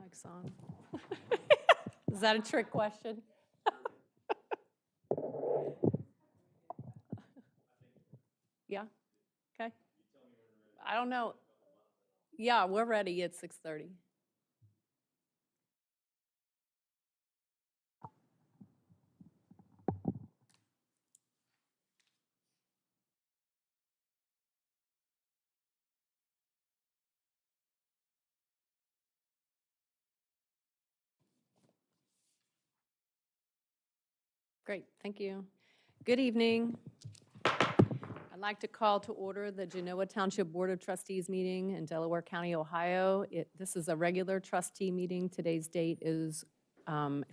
Mic's on. Is that a trick question? Yeah, okay. I don't know. Yeah, we're ready at 6:30. Great, thank you. Good evening. I'd like to call to order the Genoa Township Board of Trustees meeting in Delaware County, Ohio. This is a regular trustee meeting. Today's date is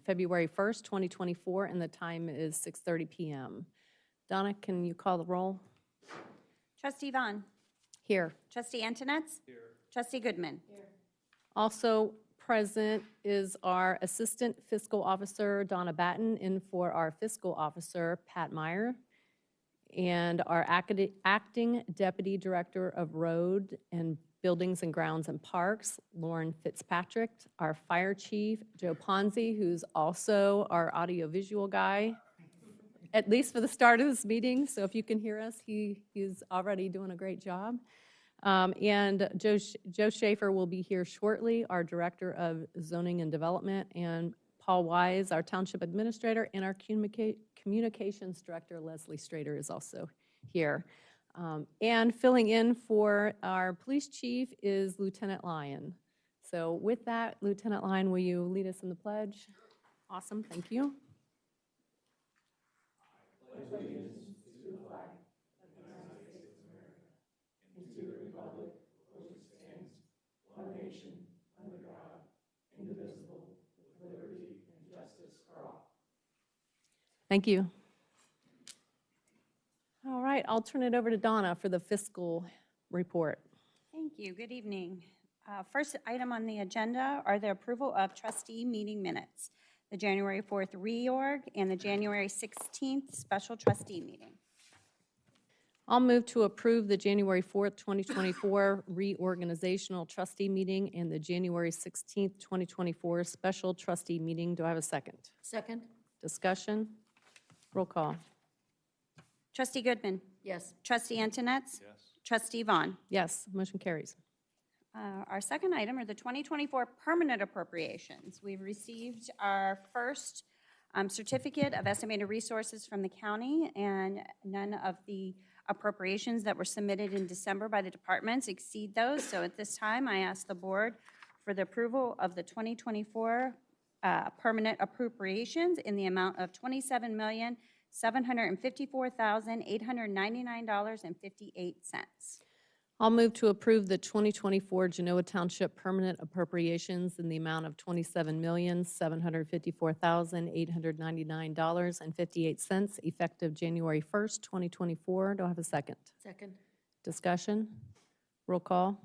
February 1st, 2024, and the time is 6:30 p.m. Donna, can you call the roll? Trustee Vaughn. Here. Trustee Antonetts. Here. Trustee Goodman. Here. Also present is our Assistant Fiscal Officer, Donna Batten, in for our Fiscal Officer, Pat Meyer, and our Acting Deputy Director of Road and Buildings and Grounds and Parks, Lauren Fitzpatrick, our Fire Chief, Joe Ponzi, who's also our audiovisual guy, at least for the start of this meeting. So if you can hear us, he's already doing a great job. And Joe Schaefer will be here shortly, our Director of Zoning and Development, and Paul Wise, our Township Administrator, and our Communications Director, Leslie Strader, is also here. And filling in for our Police Chief is Lieutenant Lyon. So with that, Lieutenant Lyon, will you lead us in the pledge? Awesome, thank you. Thank you. All right, I'll turn it over to Donna for the fiscal report. Thank you. Good evening. First item on the agenda are the approval of trustee meeting minutes, the January 4th reorg and the January 16th special trustee meeting. I'll move to approve the January 4th, 2024 reorganizational trustee meeting and the January 16th, 2024 special trustee meeting. Do I have a second? Second? Discussion? Roll call. Trustee Goodman. Yes. Trustee Antonetts. Yes. Trustee Vaughn. Yes, motion carries. Our second item are the 2024 permanent appropriations. We've received our first certificate of estimated resources from the county, and none of the appropriations that were submitted in December by the departments exceed those. So at this time, I ask the board for the approval of the 2024 permanent appropriations in the amount of $27,754,899.58. I'll move to approve the 2024 Genoa Township permanent appropriations in the amount of $27,754,899.58 effective January 1st, 2024. Do I have a second? Second? Discussion? Roll call.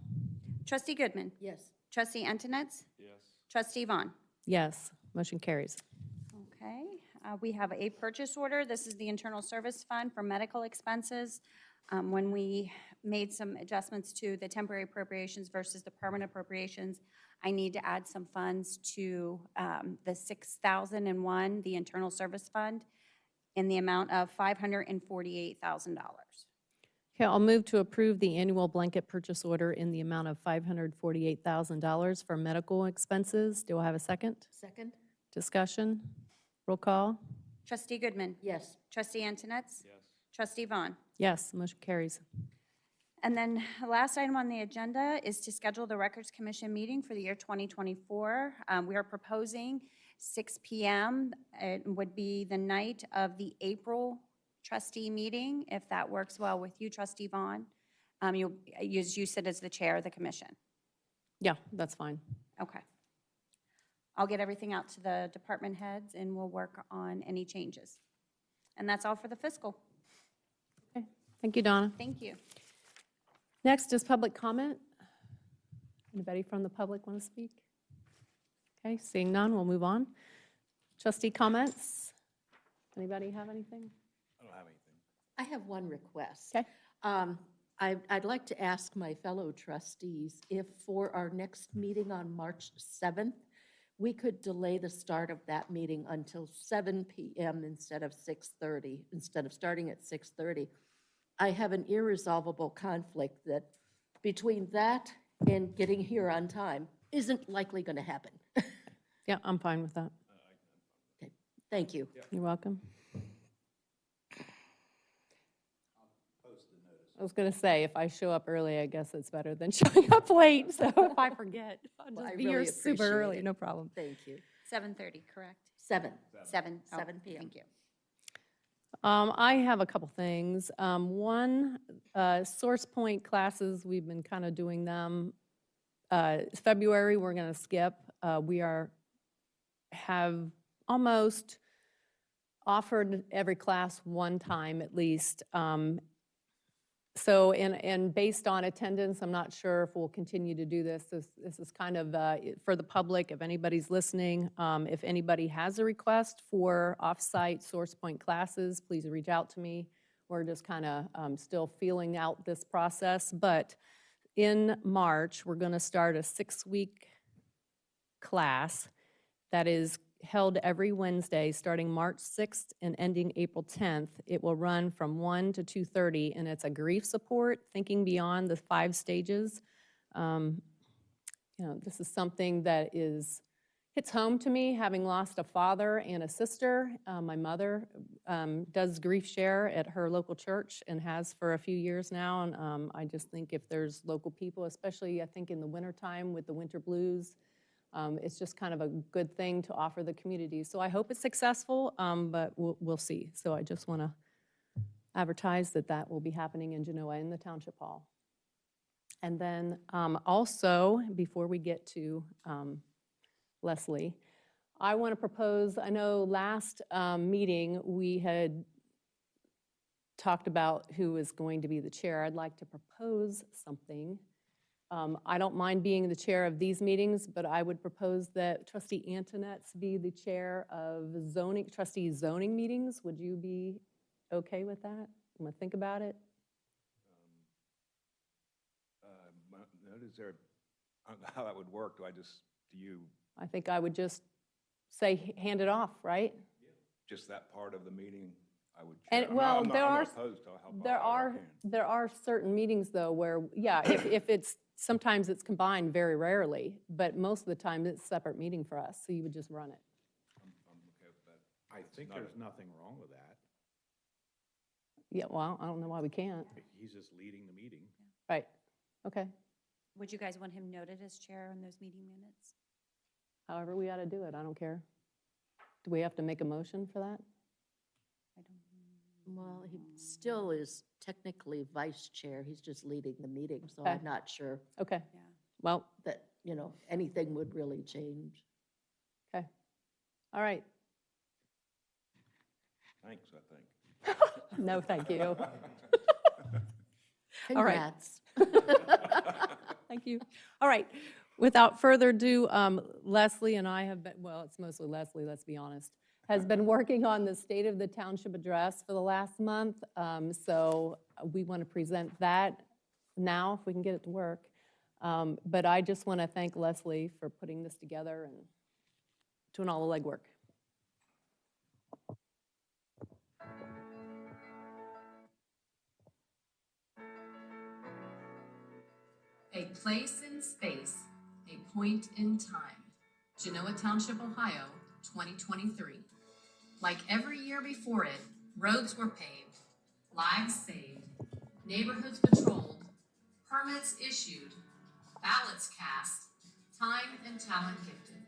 Trustee Goodman. Yes. Trustee Antonetts. Yes. Trustee Vaughn. Yes, motion carries. Okay, we have a purchase order. This is the Internal Service Fund for medical expenses. When we made some adjustments to the temporary appropriations versus the permanent appropriations, I need to add some funds to the 6001, the Internal Service Fund, in the amount of $548,000. Okay, I'll move to approve the annual blanket purchase order in the amount of $548,000 for medical expenses. Do I have a second? Second? Discussion? Roll call. Trustee Goodman. Yes. Trustee Antonetts. Yes. Trustee Vaughn. Yes, motion carries. And then the last item on the agenda is to schedule the Records Commission meeting for the year 2024. We are proposing 6 p.m. It would be the night of the April trustee meeting, if that works well with you, Trustee Vaughn. You sit as the chair of the commission. Yeah, that's fine. Okay. I'll get everything out to the department heads, and we'll work on any changes. And that's all for the fiscal. Okay, thank you, Donna. Thank you. Next is public comment. Anybody from the public want to speak? Okay, seeing none, we'll move on. Trustee comments? Anybody have anything? I don't have anything. I have one request. Okay. I'd like to ask my fellow trustees if for our next meeting on March 7th, we could delay the start of that meeting until 7 PM instead of 6:30, instead of starting at 6:30. I have an irresolvable conflict that between that and getting here on time isn't likely going to happen. Yeah, I'm fine with that. Okay, thank you. You're welcome. I was going to say, if I show up early, I guess it's better than showing up late. So if I forget, I'll Well, I just be here really super appreciate early, it. no problem. Thank you. 7:30, correct? 7. 7. 7 p.m. Thank you. I have a couple things. One, Source Point classes, we've been kind of doing them. February, we're going to skip. Have almost offered every class one time at least. So, and based on attendance, I'm not sure if we'll continue to do this. This is kind of for the public, if anybody's listening. If anybody has a request for off-site Source Point classes, please reach out to me. We're just kind of still feeling out this process. But in March, we're going to start a 6-week class that is held every Wednesday, starting March 6th and ending April 10th. It will run from 1 to 2:30, and it's a grief support, thinking beyond the 5 stages. This is something that hits home to me, having lost a father and a sister. My mother does grief share at her local church and has for a few years now, and I just think if there's local people, especially I think in the wintertime with the winter blues, it's just kind of a good thing to offer the community. So I hope it's successful, but we'll see. So I just want to advertise that will be happening in Genoa in the Township Hall. And then also, before we get to Leslie, I want to propose, I know last meeting we had talked about who is going to be the chair. I'd like to propose something. I don't mind being the chair of these meetings, but I would propose that Trustee Antonetts be the chair of trustee zoning meetings. Would you be okay with that? I'm gonna think about it. Is there, I don't know how that would work. Do you, I think I would just say, hand it off, right? just that part of the meeting, I would. And, chair. well, I'm not opposed to help there out where I are, can. there are certain meetings though where, yeah, if it's, sometimes it's combined, very rarely, but most of the time it's a separate meeting for us, so you would just run it. I'm okay with that. I think there's nothing wrong with that. Yeah, well, I don't know why we can't. He's just leading the meeting. Right, okay. Would you guys want him noted as chair in those meeting minutes? However we ought to do it, I don't care. Do we have to make a motion for that? I don't. Well, he still is technically vice chair. He's just leading the meeting, so Okay. I'm not sure Okay, Yeah. well, that, anything would really change. okay. All right, Thanks, I think. no, thank you. All right. Congrats. Thank you. All right, without further ado, Leslie and I have been, well, it's mostly Leslie, let's be honest, has been working on the State of the Township address for the last month. So we want to present that now, if we can get it to work. But I just want to thank Leslie for putting this together and doing all the legwork. A place in space, a point in time. Genoa Township, Ohio, 2023. Like every year before it, roads were paved, lives saved, neighborhoods patrolled, permits issued, ballots cast, time and talent gifted.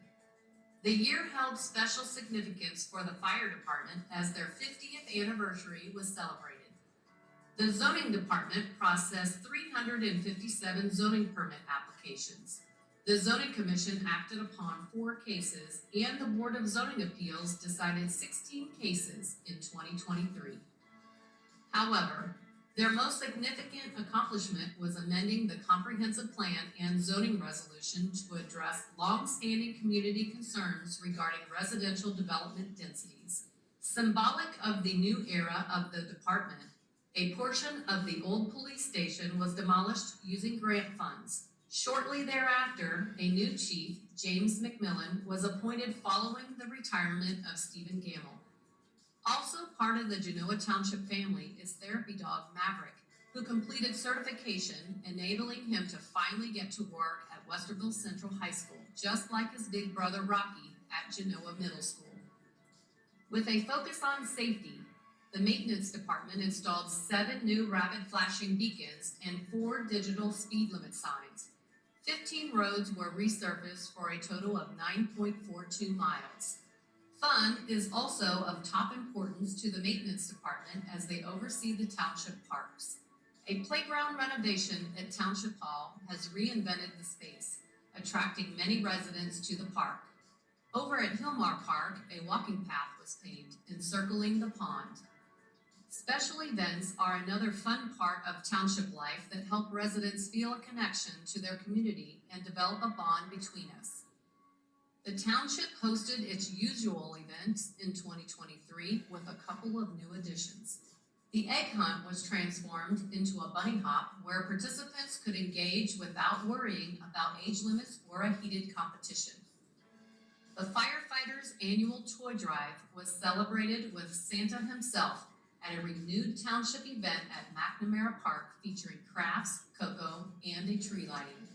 The year held special significance for the fire department as their 50th anniversary was celebrated. The zoning department processed 357 zoning permit applications. The zoning commission acted upon 4 cases, and the Board of Zoning Appeals decided 16 cases in 2023. However, their most significant accomplishment was amending the comprehensive plan and zoning resolution to address long-standing community concerns regarding residential development densities. Symbolic of the new era of the department, a portion of the old police station was demolished using grant funds, Shortly thereafter, a new chief, James McMillan, was appointed following the retirement of Stephen Gamble. Also part of the Genoa Township family is therapy dog Maverick, who completed certification, enabling him to finally get to work at Westerville Central High School, just like his big brother Rocky at Genoa Middle School. With a focus on safety, the maintenance department installed 7 new rapid flashing beacons and 4 digital speed limit signs. 15 roads were resurfaced for a total of 9.42 miles. Fund is also of top importance to the maintenance department as they oversee the township parks. A playground renovation at Township Hall has reinvented the space, attracting many residents to the park. Over at Hillmar Park, a walking path was paved, encircling the pond. Special events are another fun part of township life that help residents feel a connection to their community and develop a bond between us. The township hosted its usual events in 2023 with a couple of new additions. The egg hunt was transformed into a bunny hop where participants could engage without worrying about age limits or a heated competition. The firefighters' annual toy drive was celebrated with Santa himself at a renewed township event at McNamara Park featuring crafts, cocoa, and a tree lighting.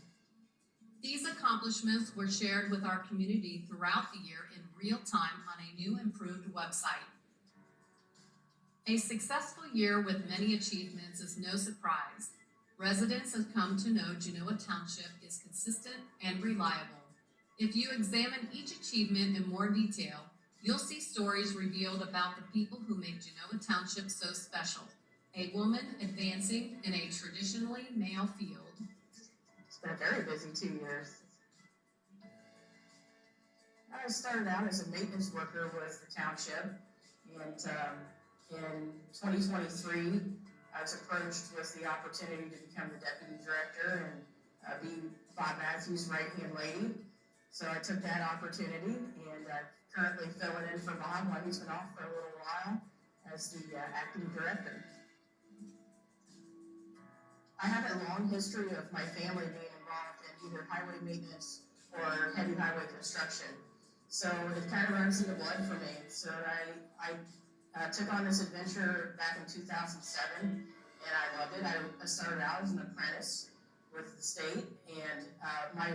These accomplishments were shared with our community throughout the year in real time on a new improved website. A successful year with many achievements is no surprise. Residents have come to know Genoa Township is consistent and reliable. If you examine each achievement in more detail, you'll see stories revealed about the people who make Genoa Township so special. A woman advancing in a traditionally male field. It's been a very busy 2 years. I started out as a maintenance worker with the township, and in 2023, I was approached with the opportunity to become the deputy director and be Bob Matthews' right-hand lady. So I took that opportunity, and I'm currently filling in for Bob while he's been off for a little while as the acting director. I have a long history of my family being involved in either highway maintenance or heavy highway construction. So it kind of runs in the blood for me. So I took on this adventure back in 2007, and I loved it. I started out as an apprentice with the state, and my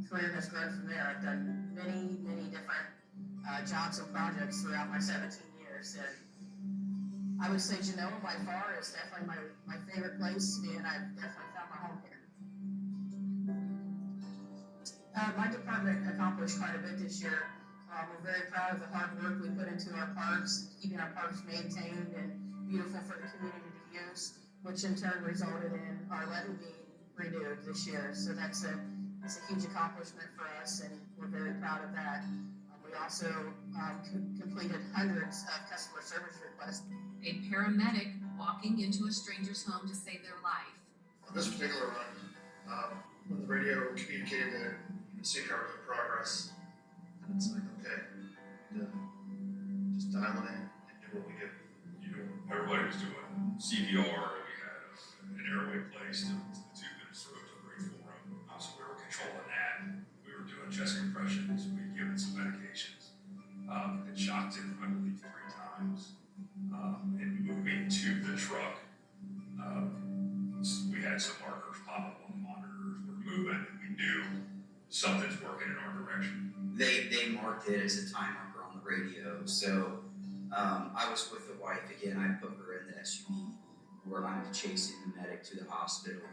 career has grown from there. I've done many, many different jobs and projects throughout my 17 years. And I would say Genoa by far is definitely my favorite place, and I've definitely found my home here. My department accomplished quite a bit this year. We're very proud of the hard work we put into our parks, keeping our parks maintained and beautiful for the community to use, which in turn resulted in our levy being renewed this year. So that's a huge accomplishment for us, and we're very proud of that. We also completed hundreds of customer service requests. A paramedic walking into a stranger's home to save their life. On this particular run, when the radio communicated that the city car was in progress, and it's like, okay, just dial it in and do what we do. You know, everybody was doing CPR, we had an airway placed, and the tube that was sort of grateful room. So we were controlling that. We were doing chest compressions, we had given some medications. And shocked him, I believe, 3 times. And moving to the truck, we had some markers pop up on the monitors. We're moving, and we knew something's working in our direction. They marked it as a time marker on the radio. So I was with the wife again. I put her in the SUV where I'm chasing the medic to the hospital.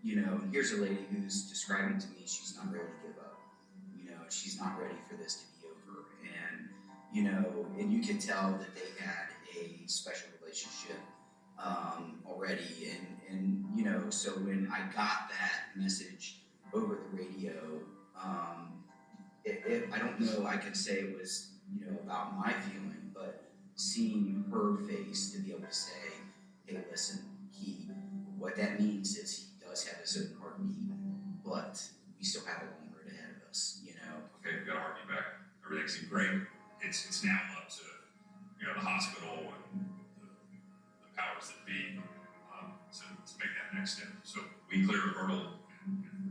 You know, and here's a lady who's describing to me she's not ready to give up. You know, she's not ready for this to be over. And you know, and you can tell that they had a special relationship already. And you know, so when I got that message over the radio, I don't know, I can say it was, you know, about my feeling, but seeing her face to be able to say, hey, listen, what that means is he does have his own heartbeat, but we still have a long road ahead of us, you know. Okay, we got our heartbeat back. Everything seemed great. It's now up to, you know, the hospital and the powers that be to make that next step. So we cleared a hurdle, and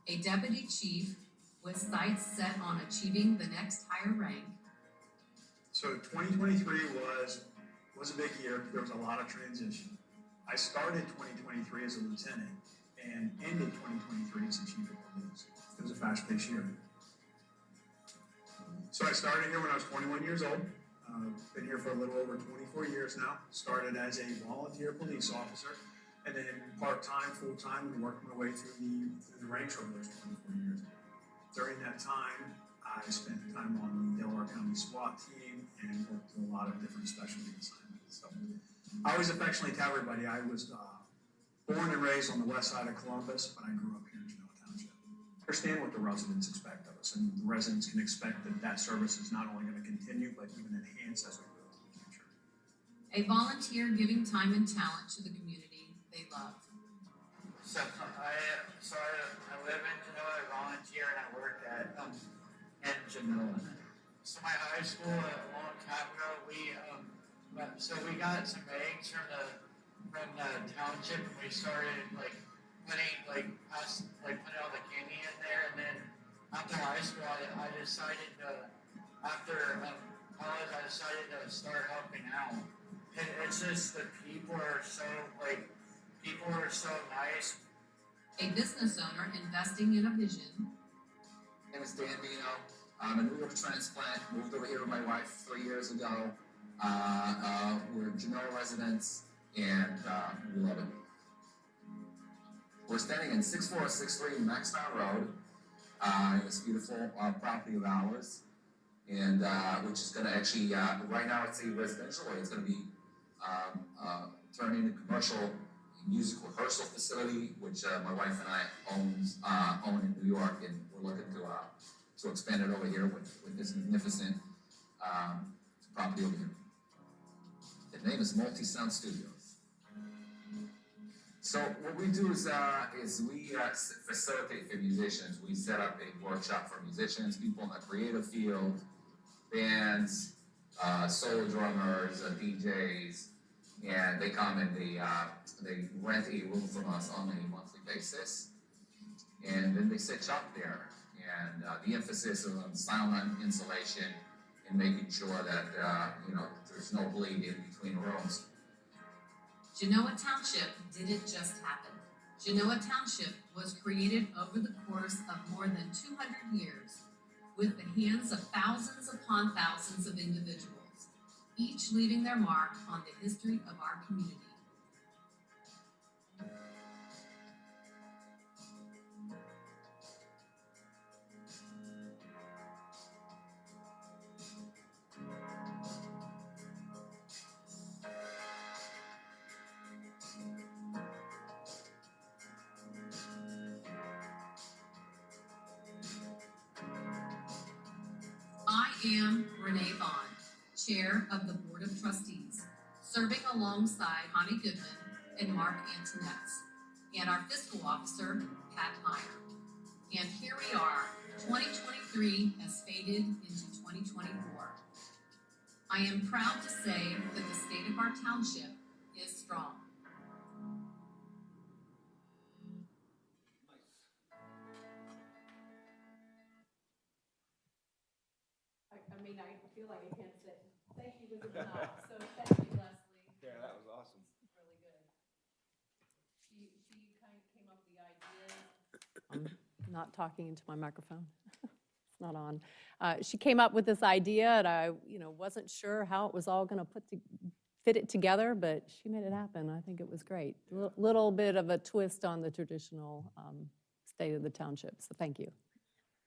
a deputy chief with sights set on achieving the next higher rank. So 2023 was a big year. There was a lot of transition. I started 2023 as a lieutenant and ended 2023 as a chief of police. It was a fast-paced year. So I started here when I was 21 years old. Been here for a little over 24 years now. Started as a volunteer police officer, and then part-time, full-time, and worked my way through the ranks over those 24 years. During that time, I spent time on the Delaware County SWAT team and worked a lot of different specialty assignments. So I always affectionately tell everybody I was born and raised on the west side of Columbus, but I grew up here in Genoa Township. Understand what the residents expect of us, and the residents can expect that service is not only going to continue, but even enhance as we go into the future. A volunteer giving time and talent to the community they love. So I live in Genoa, I volunteer, and I work at in Genoa. So my high school a long time ago, we got some eggs from the township, and we started putting all the candy in there, and then after high school, I decided to after college I decided to start helping out. It's just that people are so nice. A business owner investing in a vision. My name is Dan Bino. I'm a New York transplant, moved over here with my wife 3 years ago. We're Genoa residents, and we love it. We're standing in 6463 Maxtown Road, this beautiful property of ours, and which is going to actually, right now it's a residential, it's going to be turned into commercial music rehearsal facility, which my wife and I own in New York, and we're looking to expand it over here with this magnificent property over here. The name is Multi-Sound Studios. So what we do is we facilitate for musicians. We set up a workshop for musicians, people in the creative field, bands, solo drummers, DJs, and they come and they rent a room from us on a monthly basis, and then they set up there. And the emphasis is on sound insulation and making sure that there's no bleed in between rooms. Genoa Township didn't just happen. Genoa Township was created over the course of more than 200 years with the hands of thousands upon thousands of individuals, each leaving their mark on the history of our community. I am Renee Vaughn, Chair of the Board of Trustees, serving alongside Connie Goodman and Mark Antonetts, and our Fiscal Officer, Pat Meyer. And here we are, 2023 has faded into 2024. I am proud to say that the state of our township is strong. I feel like I can't say thank you was enough, so thank you, Leslie. Yeah, that was awesome. Really good. She kind of came up with the idea. I'm not talking into my microphone. It's not on. She came up with this idea, and I, wasn't sure how it was all going to fit it together, but she made it happen. I think it was great. Little bit of a twist on the traditional state of the township. So thank you,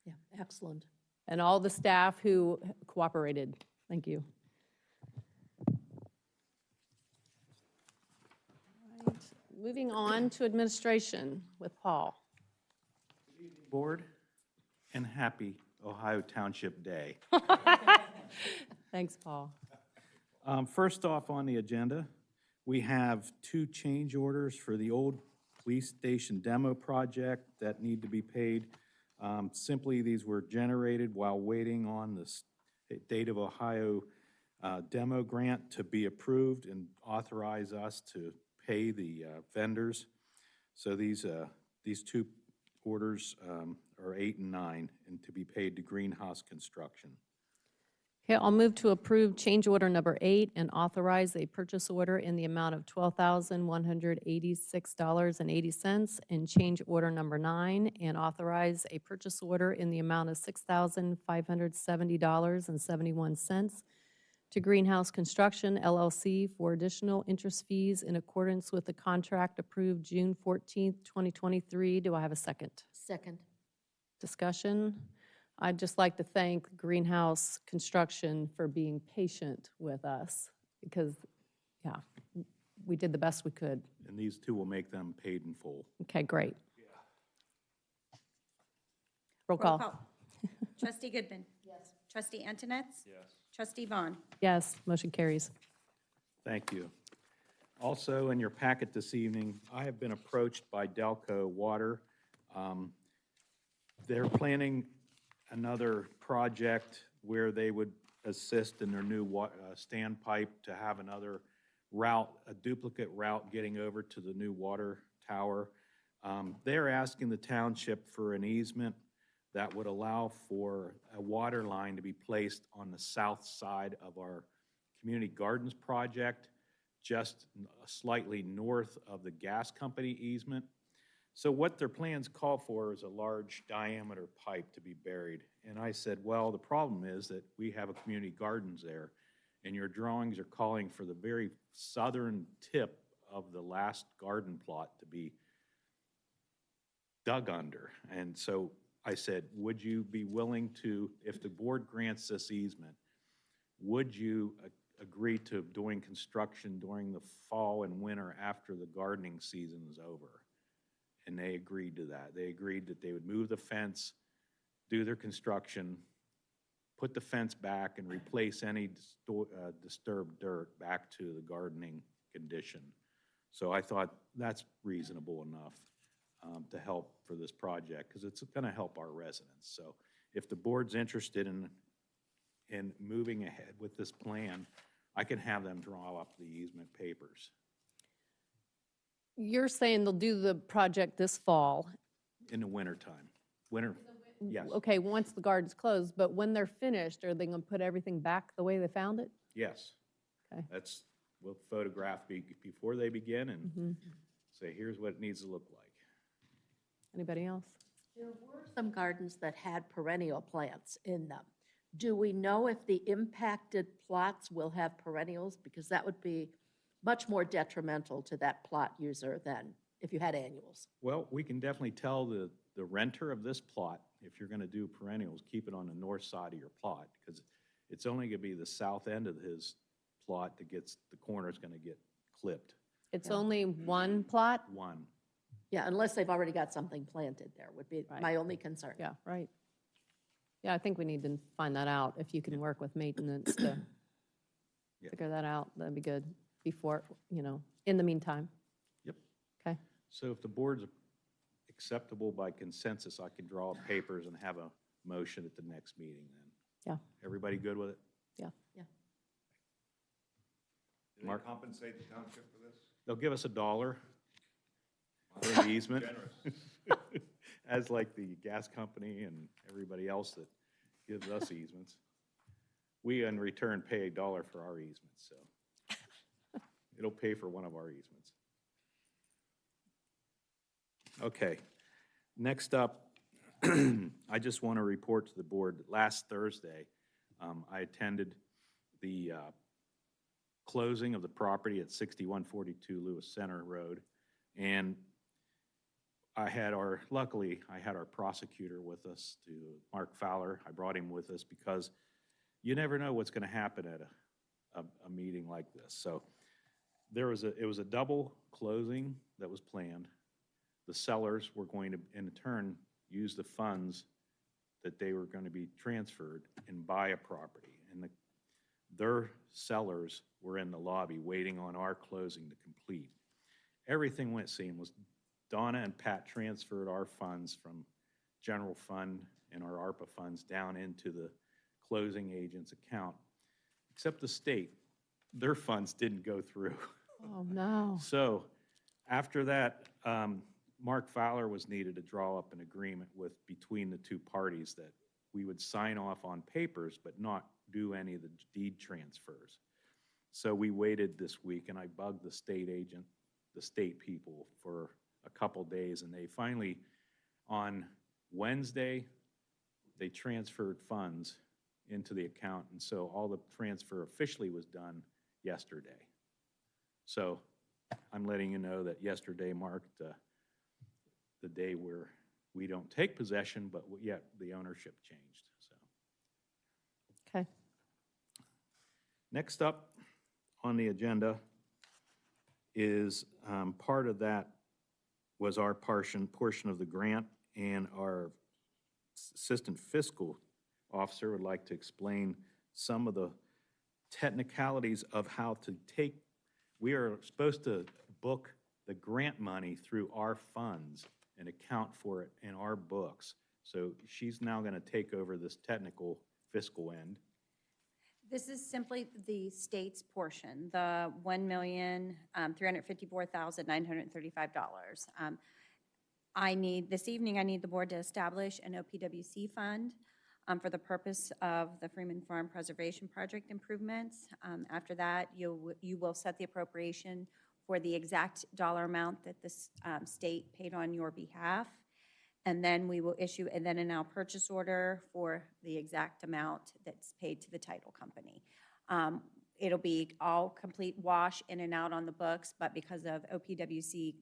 Yeah, excellent. and all the staff who cooperated. Thank you. All right. Moving on to administration with Paul. Board, and happy Ohio Township Day. Thanks, Paul. First off on the agenda, we have 2 change orders for the old police station demo project that need to be paid. Simply, these were generated while waiting on the State of Ohio demo grant to be approved and authorize us to pay the vendors. So these 2 orders are 8 and 9, and to be paid to Greenhouse Construction. Okay, I'll move to approve change order number 8 and authorize a purchase order in the amount of $12,186.80, and change order number 9 and authorize a purchase order in the amount of $6,570.71 to Greenhouse Construction LLC for additional interest fees in accordance with the contract approved June 14th, 2023. Do I have a second? Second. Discussion? I'd just like to thank Greenhouse Construction for being patient with us because, yeah, we did the best we could. And these two will make them paid in full. Okay, great. Roll call. Trustee Goodman? Yes. Trustee Antonetts? Yes. Trustee Vaughn? Yes, motion carries. Thank you. Also, in your packet this evening, I have been approached by Delco Water. They're planning another project where they would assist in their new standpipe to have another route, a duplicate route getting over to the new water tower. They're asking the township for an easement that would allow for a water line to be placed on the south side of our community gardens project, just slightly north of the gas company easement. So what their plans call for is a large diameter pipe to be buried. And I said, well, the problem is that we have a community gardens there, and your drawings are calling for the very southern tip of the last garden plot to be dug under. And so I said, would you be willing to, if the board grants this easement, would you agree to doing construction during the fall and winter after the gardening season is over? And they agreed to that. They agreed that they would move the fence, do their construction, put the fence back, and replace any disturbed dirt back to the gardening condition. So I thought that's reasonable enough to help for this project, because it's going to help our residents. So if the board's interested in moving ahead with this plan, I can have them draw up the easement papers. You're saying they'll do the project this fall. In the wintertime. Winter, yes, Okay, once the garden's closed, but when they're finished, are they going to put everything back the way they found it? yes. Okay. That's, we'll photograph before they begin and say, here's what it needs to look like. Anybody else? There were some gardens that had perennial plants in them. Do we know if the impacted plots will have perennials? Because that would be much more detrimental to that plot user than if you had annuals. Well, we can definitely tell the renter of this plot, if you're going to do perennials, keep it on the north side of your plot, because it's only going to be the south end of his plot that gets, the corner's going to get clipped. It's only one plot? One. Yeah, unless they've already got something planted there, would be Right. my only concern. Yeah, right. Yeah, I think we need to find that out. If you can work with maintenance to Yeah. figure that out, that'd be good before, in the meantime. Yep. Okay. So if the board's acceptable by consensus, I can draw up papers and have a motion at the next meeting then. Yeah. Everybody good with it? Yeah. Yeah. Do they Mark? compensate the township for this? They'll give us $1 for the easement. Generous. As like the gas company and everybody else that gives us easements. We in return pay $1 for our easements, so it'll pay for one of our easements. Okay, next up, I just want to report to the board that last Thursday, I attended the closing of the property at 6142 Lewis Center Road, and luckily, I had our prosecutor with us, Mark Fowler. I brought him with us because you never know what's going to happen at a meeting like this. So it was a double closing that was planned. The sellers were going to, in turn, use the funds that they were going to be transferred and buy a property. And their sellers were in the lobby waiting on our closing to complete. Everything went seamless. Donna and Pat transferred our funds from general fund and our ARPA funds down into the closing agent's account, except the state. Their funds didn't go through. Oh, no. So after that, Mark Fowler was needed to draw up an agreement between the two parties that we would sign off on papers but not do any of the deed transfers. So we waited this week, and I bugged the state agent, the state people, for a couple days, and they finally, on Wednesday, they transferred funds into the account, and so all the transfer officially was done yesterday. So I'm letting you know that yesterday marked the day where we don't take possession, but yet the ownership changed, so. Okay. Next up on the agenda is, part of that was our portion of the grant, and our assistant fiscal officer would like to explain some of the technicalities of how to take, we are supposed to book the grant money through our funds and account for it in our books. So she's now going to take over this technical fiscal end. This is simply the state's portion, the $1,354,935. This evening, I need the board to establish an OPWC fund for the purpose of the Freeman Farm Preservation Project improvements. After that, you will set the appropriation for the exact dollar amount that the state paid on your behalf. And then we will issue a then and now purchase order for the exact amount that's paid to the title company. It'll be all complete wash in and out on the books, but because of OPWC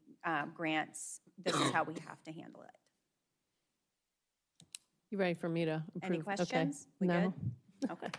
grants, this is how we have to handle it. You ready for me to approve? Any Okay. questions? We No. good? Okay.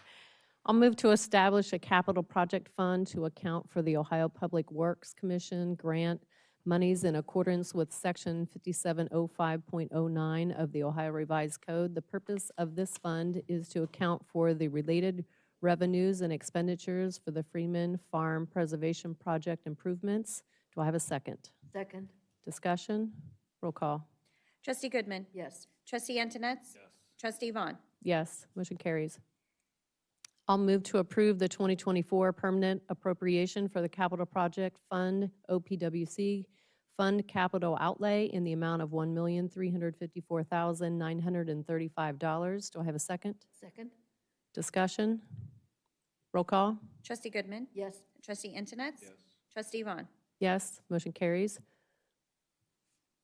I'll move to establish a capital project fund to account for the Ohio Public Works Commission grant monies in accordance with Section 5705.09 of the Ohio Revised Code. The purpose of this fund is to account for the related revenues and expenditures for the Freeman Farm Preservation Project improvements. Do I have a second? Second, Discussion? Roll call. Trustee Goodman? yes. Trustee Antonetts? Yes. Trustee Vaughn? Yes, motion carries. I'll move to approve the 2024 permanent appropriation for the Capital Project Fund, OPWC, Fund Capital Outlay in the amount of $1,354,935. Do I have a second? Second, Discussion? Roll call? Trustee Goodman? yes. Trustee Antonetts? Yes. Trustee Vaughn? Yes, motion carries.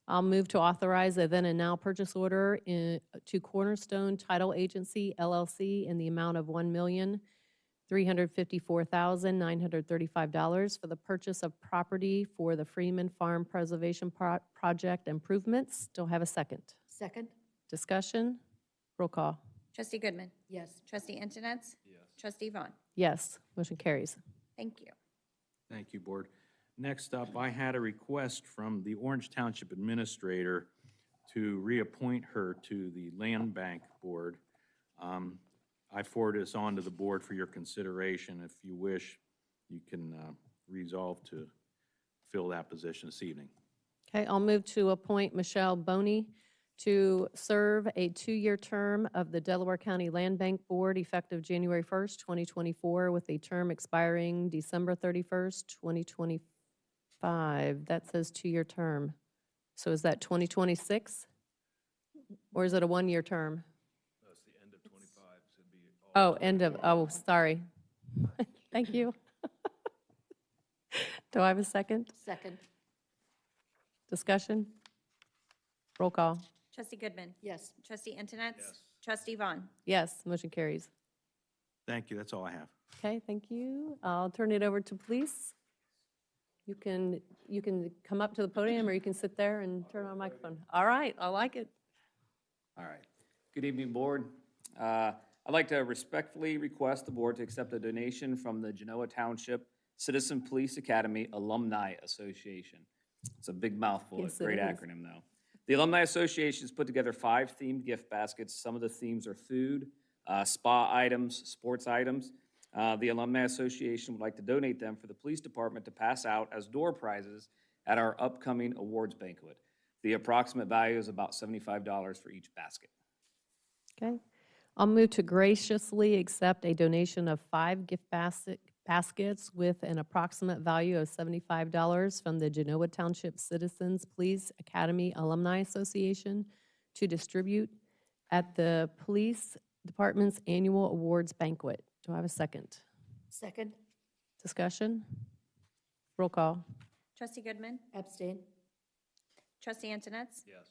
I'll move to authorize a then and now purchase order to Cornerstone Title Agency LLC in the amount of $1,354,935 for the purchase of property for the Freeman Farm Preservation Project improvements. Do I have a second? Second, Discussion? Roll call. Trustee Goodman? yes. Trustee Antonetts? Yes. Trustee Vaughn? Yes, motion carries. Thank you. Thank you, Board. Next up, I had a request from the Orange Township Administrator to reappoint her to the Land Bank Board. I forward this on to the board for your consideration. If you wish, you can resolve to fill that position this evening. Okay, I'll move to appoint Michelle Boney to serve a 2-year term of the Delaware County Land Bank Board effective January 1st, 2024, with a term expiring December 31st, 2025. That says 2-year term. So is that 2026? Or is it a 1-year term? That's the end of 25, so it'd be. Oh, end of, oh, sorry. Thank you. Do I have a second? Second, Discussion? Roll call. Trustee Goodman? yes. Trustee Antonetts? Yes. Trustee Vaughn? Yes, motion carries. Thank you, that's all I have. Okay, thank you. I'll turn it over to police. You can come up to the podium, or you can sit there and turn on a microphone. All right, I like it. All right. Good evening, Board. I'd like to respectfully request the Board to accept a donation from the Genoa Township Citizen Police Academy Alumni Association. It's a big mouthful, Yes, a great it is. acronym, though. The Alumni Association has put together 5 themed gift baskets. Some of the themes are food, spa items, sports items. The Alumni Association would like to donate them for the police department to pass out as door prizes at our upcoming awards banquet. The approximate value is about $75 for each basket. Okay. I'll move to graciously accept a donation of 5 gift baskets with an approximate value of $75 from the Genoa Township Citizens Police Academy Alumni Association to distribute at the Police Department's Annual Awards Banquet. Do I have a second? Second? Discussion? Roll call. Trustee Goodman? Abstain? Trustee Antonetts? Yes.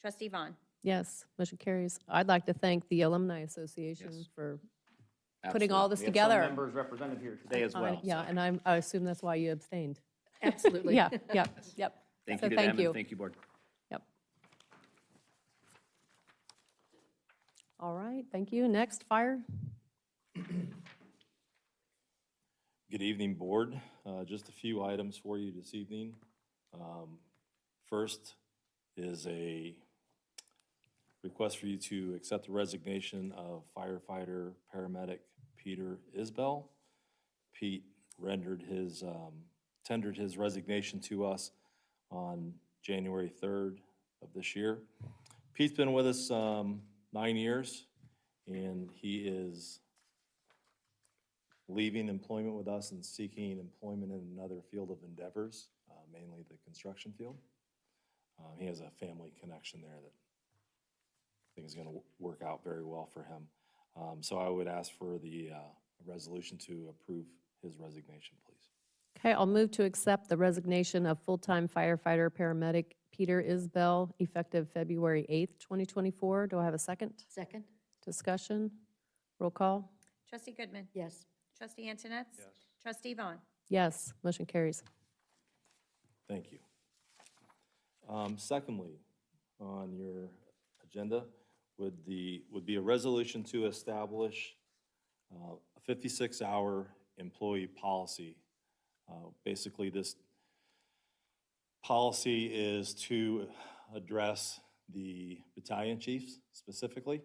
Trustee Vaughn? Yes, motion carries. I'd like to thank the Alumni Association Yes. for putting all this Absolutely. We together. have some members represented here today as well. Yeah, so and I assume that's why you abstained. Absolutely. Yeah, yep. Thank So you to thank them you. and thank you, board. Yep. All right, thank you. Next, fire. Good evening, Board. Just a few items for you this evening. First is a request for you to accept the resignation of firefighter paramedic Peter Isbell. Pete tendered his resignation to us on January 3rd of this year. Pete's been with us 9 years, and he is leaving employment with us and seeking employment in another field of endeavors, mainly the construction field. He has a family connection there that I think is going to work out very well for him. So I would ask for the resolution to approve his resignation, please. Okay, I'll move to accept the resignation of full-time firefighter paramedic Peter Isbell effective February 8th, 2024. Do I have a second? Second? Discussion? Roll call. Trustee Goodman? Yes. Trustee Antonetts? Yes. Trustee Vaughn? Yes, motion carries. Thank you. Secondly, on your agenda would be a resolution to establish a 56-hour employee policy. Basically, this policy is to address the battalion chiefs specifically.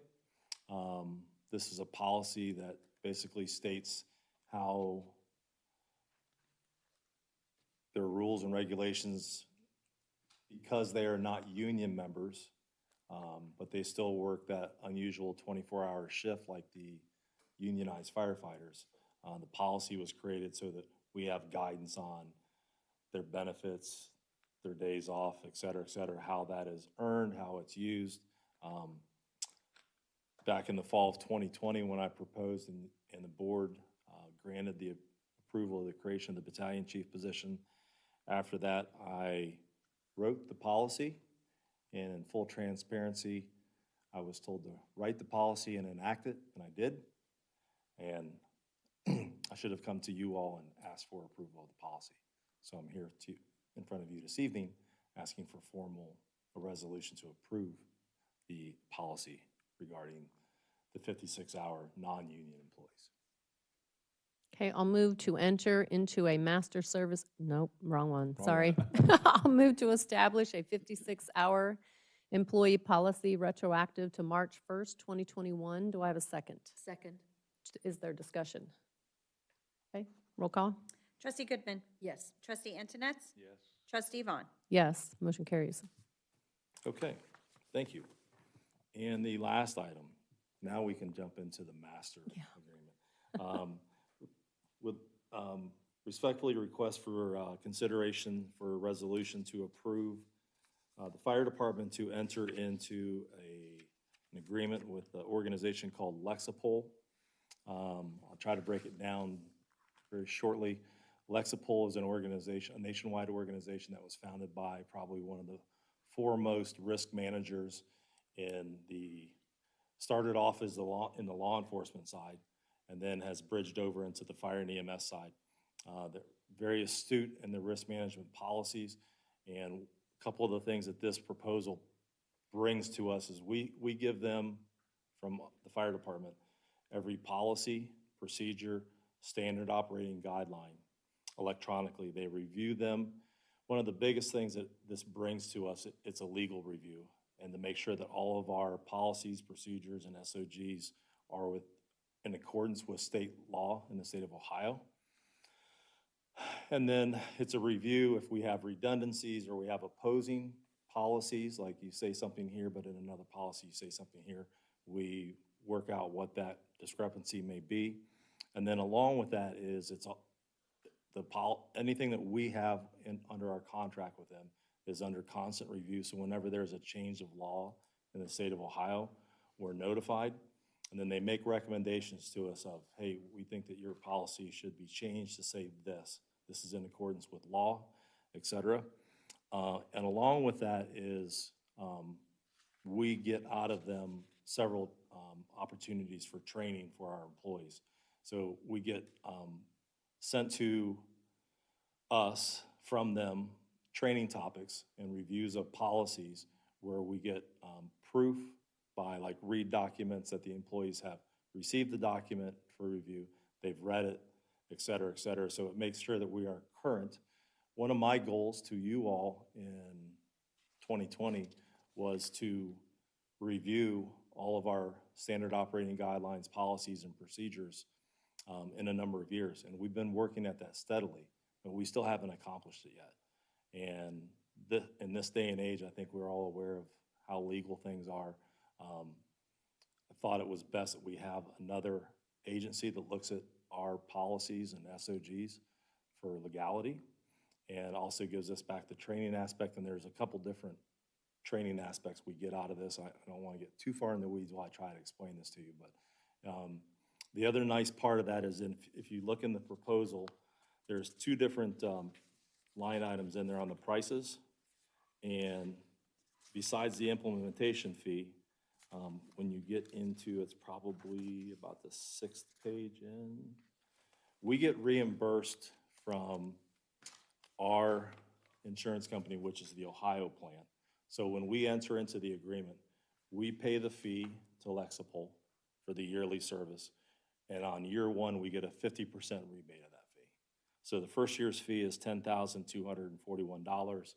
This is a policy that basically states how their rules and regulations, because they are not union members, but they still work that unusual 24-hour shift like the unionized firefighters. The policy was created so that we have guidance on their benefits, their days off, et cetera, how that is earned, how it's used. Back in the fall of 2020, when I proposed and the board granted the approval of the creation of the battalion chief position, after that, I wrote the policy, and in full transparency, I was told to write the policy and enact it, and I did. And I should have come to you all and asked for approval of the policy. So I'm here in front of you this evening, asking for a resolution to approve the policy regarding the 56-hour non-union employees. Okay, I'll move to enter into a master service, nope, wrong one, Wrong sorry. I'll move to establish a 56-hour employee policy retroactive to March 1st, 2021. Do I have a second? Second? Is there discussion? Okay, roll call. Trustee Goodman? Yes. Trustee Antonetts? Yes. Trustee Vaughn? Yes, motion carries. Okay, thank you. And the last item, now we can jump into the master agreement. Would respectfully request for consideration for a resolution to approve the fire department to enter into an agreement with the organization called Lexipol. I'll try to break it down very shortly. Lexipol is an organization, a nationwide organization that was founded by probably one of the foremost risk managers started off as in the law enforcement side, and then has bridged over into the fire and EMS side. They're very astute in their risk management policies, and a couple of the things that this proposal brings to us is we give them, from the fire department, every policy, procedure, standard operating guideline electronically. They review them. One of the biggest things that this brings to us, it's a legal review, and to make sure that all of our policies, procedures, and SOGs are in accordance with state law in the state of Ohio. And then it's a review if we have redundancies or we have opposing policies, like you say something here, but in another policy you say something here. We work out what that discrepancy may be. And then along with that is anything that we have under our contract with them is under constant review. So whenever there's a change of law in the state of Ohio, we're notified. And then they make recommendations to us of, hey, we think that your policy should be changed to say this. This is in accordance with law, et cetera. And along with that is we get out of them several opportunities for training for our employees. So we get sent to us from them training topics and reviews of policies where we get proof by like read documents that the employees have received the document for review, they've read it, et cetera, et cetera. So it makes sure that we are current. One of my goals to you all in 2020 was to review all of our standard operating guidelines, policies, and procedures in a number of years. And we've been working at that steadily, but we still haven't accomplished it yet. And in this day and age, I think we're all aware of how legal things are. I thought it was best that we have another agency that looks at our policies and SOGs for legality, and also gives us back the training aspect. And there's a couple different training aspects we get out of this. I don't want to get too far in the weeds while I try to explain this to you, but the other nice part of that is if you look in the proposal, there's two different line items in there on the prices. And besides the implementation fee, when you get into, it's probably about the 6th page in, we get reimbursed from our insurance company, which is the Ohio plan. So when we enter into the agreement, we pay the fee to Lexipol for the yearly service. And on year one, we get a 50% rebate of that fee. So the first year's fee is $10,241.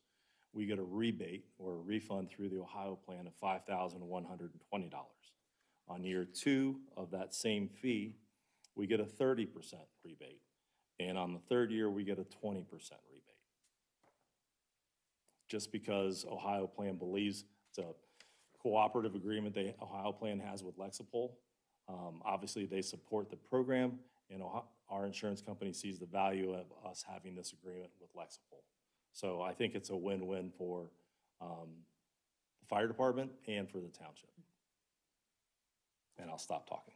We get a rebate or a refund through the Ohio plan of $5,120. On year two of that same fee, we get a 30% rebate. And on the third year, we get a 20% rebate. Just because Ohio plan believes it's a cooperative agreement the Ohio plan has with Lexipol. Obviously, they support the program, and our insurance company sees the value of us having this agreement with Lexipol. So I think it's a win-win for the fire department and for the township. And I'll stop talking.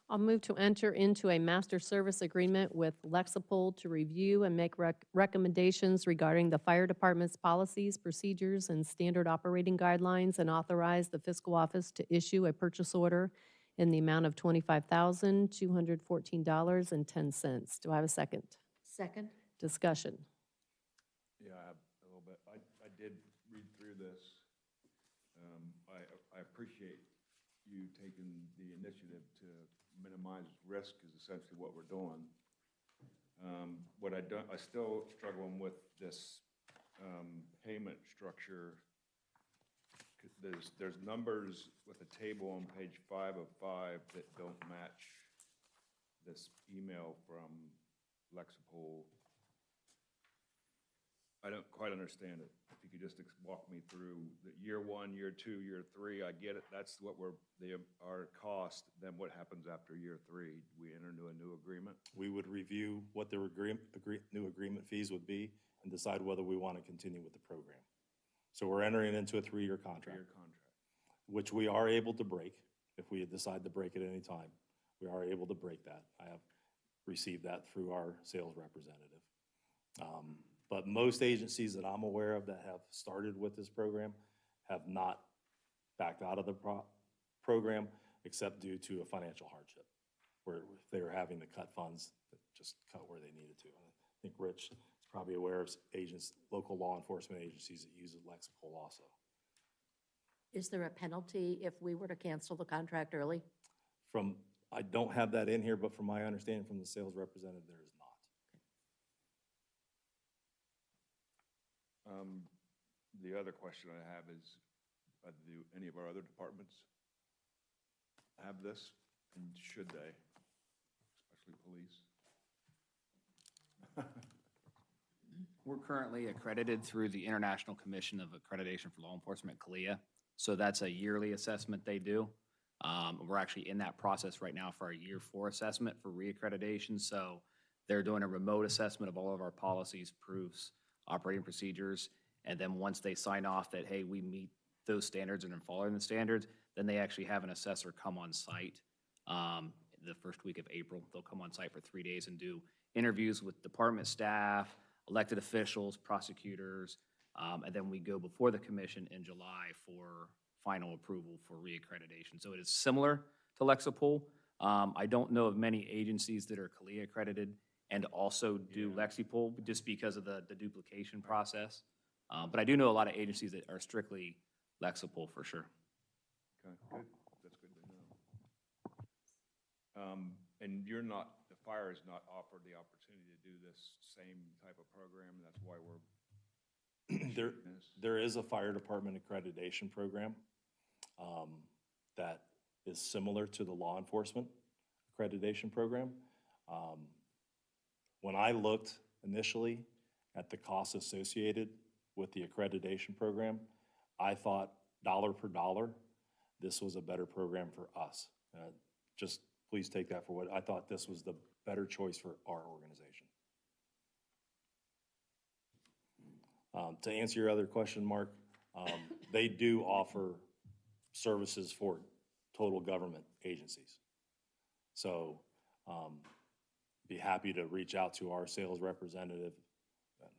I'll move to enter into a master service agreement with Lexipol to review and make recommendations regarding the fire department's policies, procedures, and standard operating guidelines, and authorize the fiscal office to issue a purchase order in the amount of $25,214.10. Do I have a second? Second? Discussion. Yeah, a little bit. I did read through this. I appreciate you taking the initiative to minimize risk is essentially what we're doing. What I still struggling with this payment structure. There's numbers with a table on page 5 of 5 that don't match this email from Lexipol. I don't quite understand it. If you could just walk me through the year 1, year 2, year 3, I get it. That's what our cost. Then what happens after year 3? We enter into a new agreement? We would review what the new agreement fees would be and decide whether we want to continue with the program. So we're entering into a 3-year contract. 3-year contract. Which we are able to break if we decide to break at any time. We are able to break that. I have received that through our sales representative. But most agencies that I'm aware of that have started with this program have not backed out of the program except due to a financial hardship, where if they were having to cut funds, just cut where they needed to. And I think Rich is probably aware of local law enforcement agencies that use Lexipol also. Is there a penalty if we were to cancel the contract early? I don't have that in here, but from my understanding from the sales representative, there is not. The other question I have is, do any of our other departments have this, and should they, especially police? We're currently accredited through the International Commission of Accreditation for Law Enforcement, CALIA. So that's a yearly assessment they do. We're actually in that process right now for our year 4 assessment for reaccreditation. So they're doing a remote assessment of all of our policies, proofs, operating procedures. And then once they sign off that, hey, we meet those standards and are following the standards, then they actually have an assessor come on site the first week of April. They'll come on site for 3 days and do interviews with department staff, elected officials, prosecutors, and then we go before the commission in July for final approval for reaccreditation. So it is similar to Lexipol. I don't know of many agencies that are CALIA accredited and also do Lexipol just because of the duplication process. But I do know a lot of agencies that are strictly Lexipol for sure. Okay, good. That's good to know. And you're not, the fire is not offered the opportunity to do this same type of program. That's why we're There is a fire department accreditation program that is similar to the law enforcement accreditation program. When I looked initially at the costs associated with the accreditation program, I thought dollar per dollar, this was a better program for us. Just please take that for what, I thought this was the better choice for our organization. To answer your other question, Mark, they do offer services for total government agencies. So be happy to reach out to our sales representative,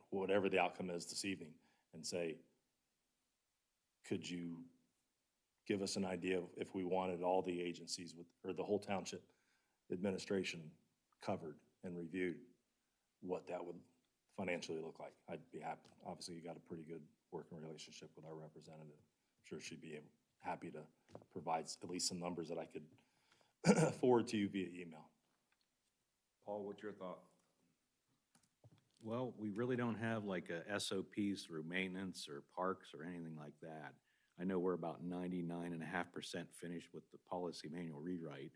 whatever the outcome is this evening, and say, could you give us an idea of if we wanted all the agencies with, or the whole township administration covered and reviewed, what that would financially look like? I'd be happy. Obviously, you got a pretty good working relationship with our representative. I'm sure she'd be happy to provide at least some numbers that I could forward to you via email. Paul, what's your thought? Well, we really don't have like a SOPs through maintenance or parks or anything like that. I know we're about 99.5% finished with the policy manual rewrite.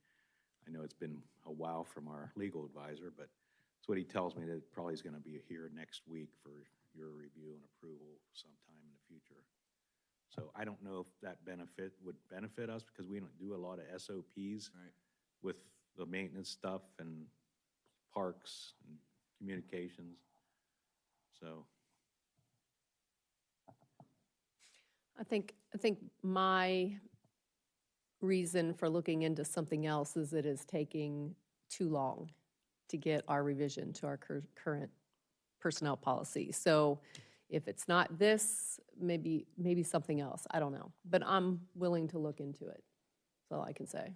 I know it's been a while from our legal advisor, but that's what he tells me, that it probably is gonna be here next week for your review and approval sometime in the future. So I don't know if that would benefit us, because we don't do a lot of SOPs with the maintenance stuff and parks and communications. So I think my reason for looking into something else is it is taking too long to get our revision to our current personnel policy. So if it's not this, maybe something else, I don't know. But I'm willing to look into it, that's all I can say.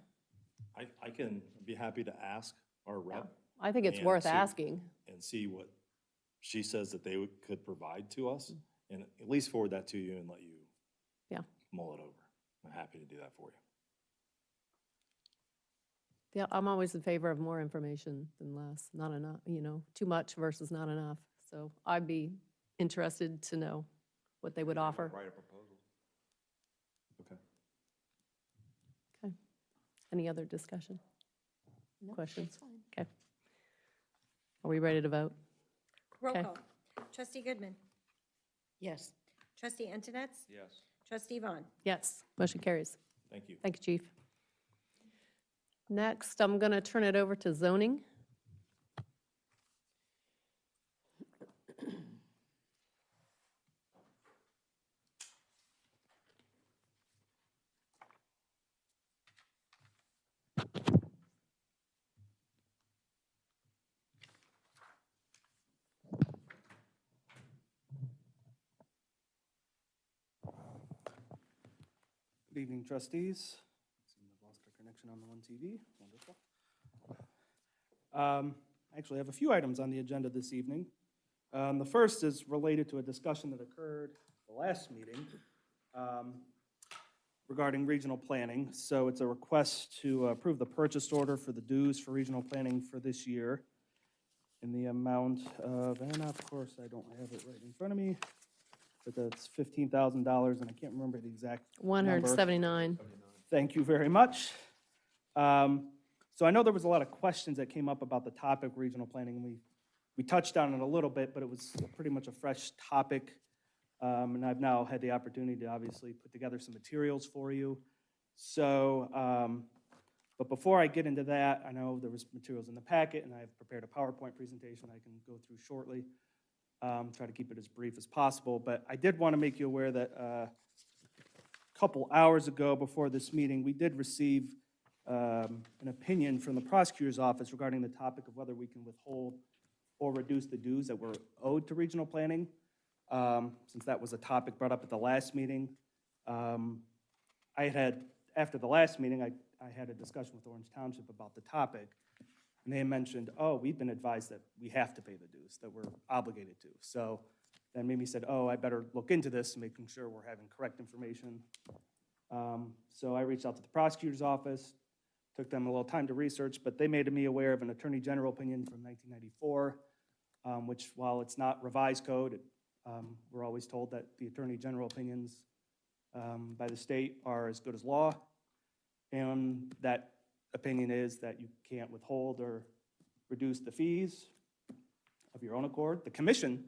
I can be happy to ask our rep. I think it's and worth see- asking. And see what she says that they could provide to us, and at least forward that to you and let you mull it over. I'm happy to do that for you. Yeah, I'm always in favor of more information than less, not enough, too much versus not enough. So I'd be interested to know what they would offer. Write a proposal. Okay. Okay. Any other discussion? No, Questions? that's fine. Okay. Are we ready to vote? Roll Okay. call. Trustee Goodman. Yes. Trustee Antonetts. Yes. Trustee Vaughn. Yes, motion carries. Thank you. Thank you, Chief. Next, I'm going to turn it over to zoning. Good evening, trustees. Seems I've lost our connection on the one TV. Wonderful. Actually, I have a few items on the agenda this evening. The first is related to a discussion that occurred the last meeting regarding regional planning. So it's a request to approve the purchase order for the dues for regional planning for this year in the amount of, and of course, I don't have it right in front of me, but that's $15,000, and I can't remember the exact number. 179. Thank you very much. So I know there was a lot of questions that came up about the topic regional planning, and we touched on it a little bit, but it was pretty much a fresh topic. And I've now had the opportunity to obviously put together some materials for you. So, but before I get into that, I know there was materials in the packet, and I've prepared a PowerPoint presentation I can go through shortly. Try to keep it as brief as possible, but I did want to make you aware that a couple hours ago before this meeting, we did receive an opinion from the prosecutor's office regarding the topic of whether we can withhold or reduce the dues that were owed to regional planning. Since that was a topic brought up at the last meeting, after the last meeting, I had a discussion with Orange Township about the topic, and they mentioned, oh, we've been advised that we have to pay the dues, that we're obligated to. So that made me said, oh, I better look into this, making sure we're having correct information. So I reached out to the prosecutor's office, took them a little time to research, but they made me aware of an Attorney General opinion from 1994, which, while it's not revised code, we're always told that the Attorney General opinions by the state are as good as law. And that opinion is that you can't withhold or reduce the fees of your own accord. The commission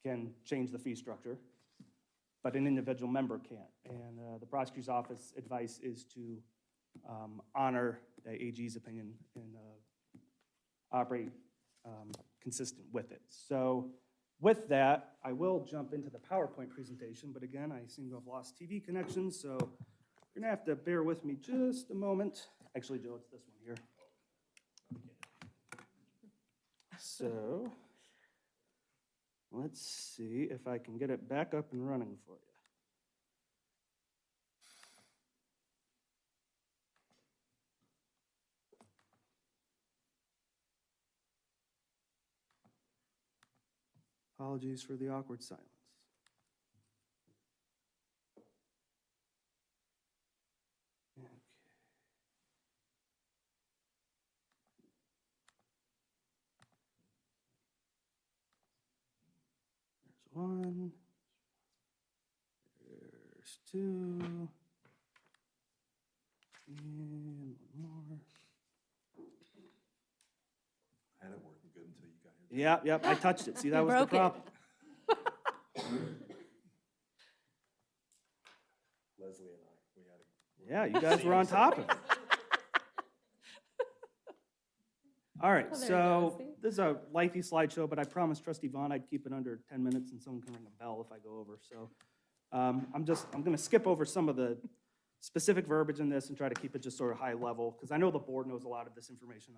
can change the fee structure, but an individual member can't. And the prosecutor's office advice is to honor the AG's opinion and operate consistent with it. So with that, I will jump into the PowerPoint presentation, but again, I seem to have lost TV connection, so you're gonna have to bear with me just a moment. Actually, Joe, it's this one here. So let's see if I can get it back up and running for you. Apologies for the awkward silence. Okay. There's one. There's two. And one more. I had it working good until you got here. Yep, I touched it. See, that You was the broke it. problem. Leslie and I, we had a. Yeah, you guys were on top of it. All right, Oh, there you go, so see? this is a lengthy slideshow, but I promised Trustee Vaughn I'd keep it under 10 minutes and someone can ring a bell if I go over. So I'm gonna skip over some of the specific verbiage in this and try to keep it just sort of high level, because I know the board knows a lot of this information,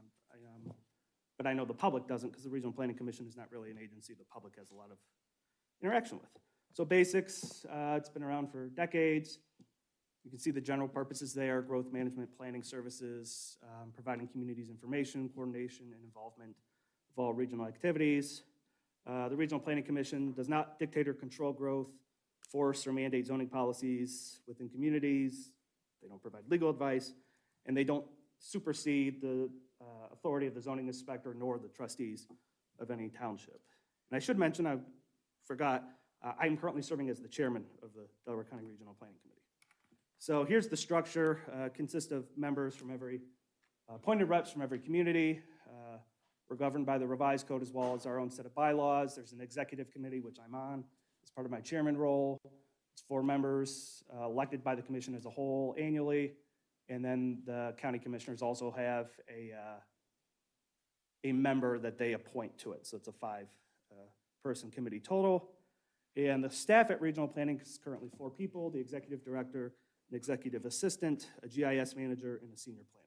but I know the public doesn't, because the Regional Planning Commission is not really an agency the public has a lot of interaction with. So basics, it's been around for decades. You can see the general purposes there: growth management, planning services, providing communities information, coordination, and involvement of all regional activities. The Regional Planning Commission does not dictate or control growth, force or mandate zoning policies within communities. They don't provide legal advice, and they don't supersede the authority of the zoning inspector nor the trustees of any township. And I should mention, I forgot, I'm currently serving as the chairman of the Delaware County Regional Planning Committee. So here's the structure. Consists of members from every, appointed reps from every community. We're governed by the revised code as well as our own set of bylaws. There's an executive committee, which I'm on as part of my chairman role. It's 4 members elected by the commission as a whole annually. And then the county commissioners also have a member that they appoint to it. So it's a 5-person committee total. And the staff at Regional Planning is currently 4 people: the executive director, an executive assistant, a GIS manager, and a senior planner.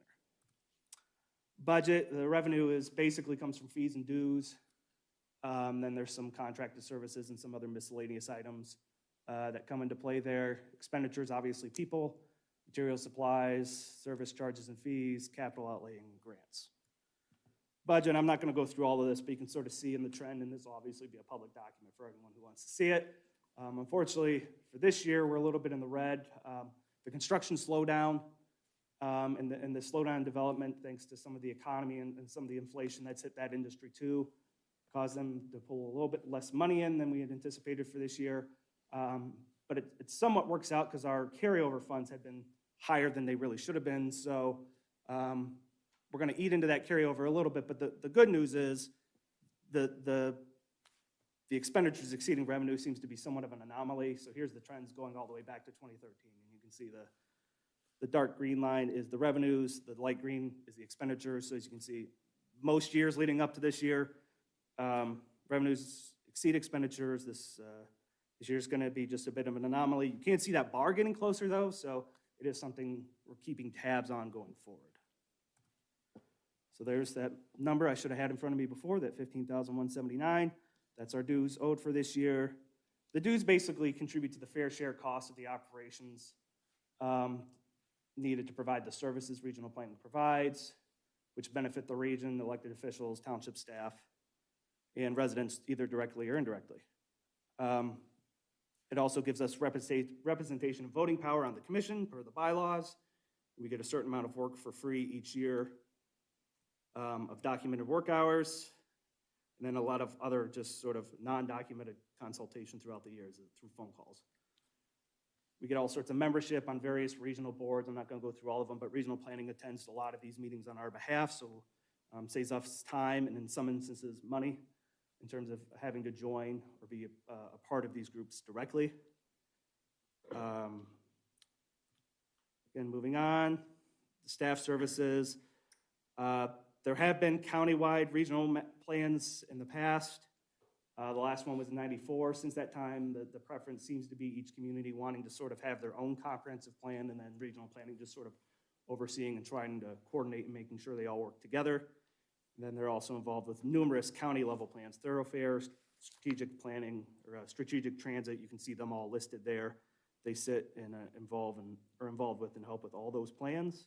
Budget, the revenue basically comes from fees and dues. Then there's some contracted services and some other miscellaneous items that come into play there. Expenditures, obviously people, material supplies, service charges and fees, capital outlay, and grants. Budget, I'm not going to go through all of this, but you can sort of see in the trend, and this will obviously be a public document for everyone who wants to see it. Unfortunately, for this year, we're a little bit in the red. The construction slowdown and the slowdown in development, thanks to some of the economy and some of the inflation that's hit that industry too, caused them to pull a little bit less money in than we had anticipated for this year. But it somewhat works out because our carryover funds had been higher than they really should have been. So we're going to eat into that carryover a little bit. But the good news is the expenditures exceeding revenue seems to be somewhat of an anomaly. So here's the trends going all the way back to 2013. And you can see The dark green line is the revenues, the light green is the expenditures. So as you can see, most years leading up to this year, revenues exceed expenditures. This year is going to be just a bit of an anomaly. You can't see that bar getting closer though, so it is something we're keeping tabs on going forward. So there's that number I should have had in front of me before, that $15,179. That's our dues owed for this year. The dues basically contribute to the fair share cost of the operations needed to provide the services regional planning provides, which benefit the region, elected officials, township staff, and residents either directly or indirectly. It also gives us representation of voting power on the commission per the bylaws. We get a certain amount of work for free each year of documented work hours, and then a lot of other just sort of non-documented consultation throughout the years through phone calls. We get all sorts of membership on various regional boards. I'm not going to go through all of them, but regional planning attends a lot of these meetings on our behalf, so saves us time and in some instances money in terms of having to join or be a part of these groups directly. Again, moving on, the staff services. There have been countywide regional plans in the past. The last one was in '94. Since that time, the preference seems to be each community wanting to sort of have their own comprehensive plan, and then regional planning just sort of overseeing and trying to coordinate and making sure they all work together. And then they're also involved with numerous county level plans, thoroughfares, strategic planning, or strategic transit. You can see them all listed there. They sit and are involved with and help with all those plans.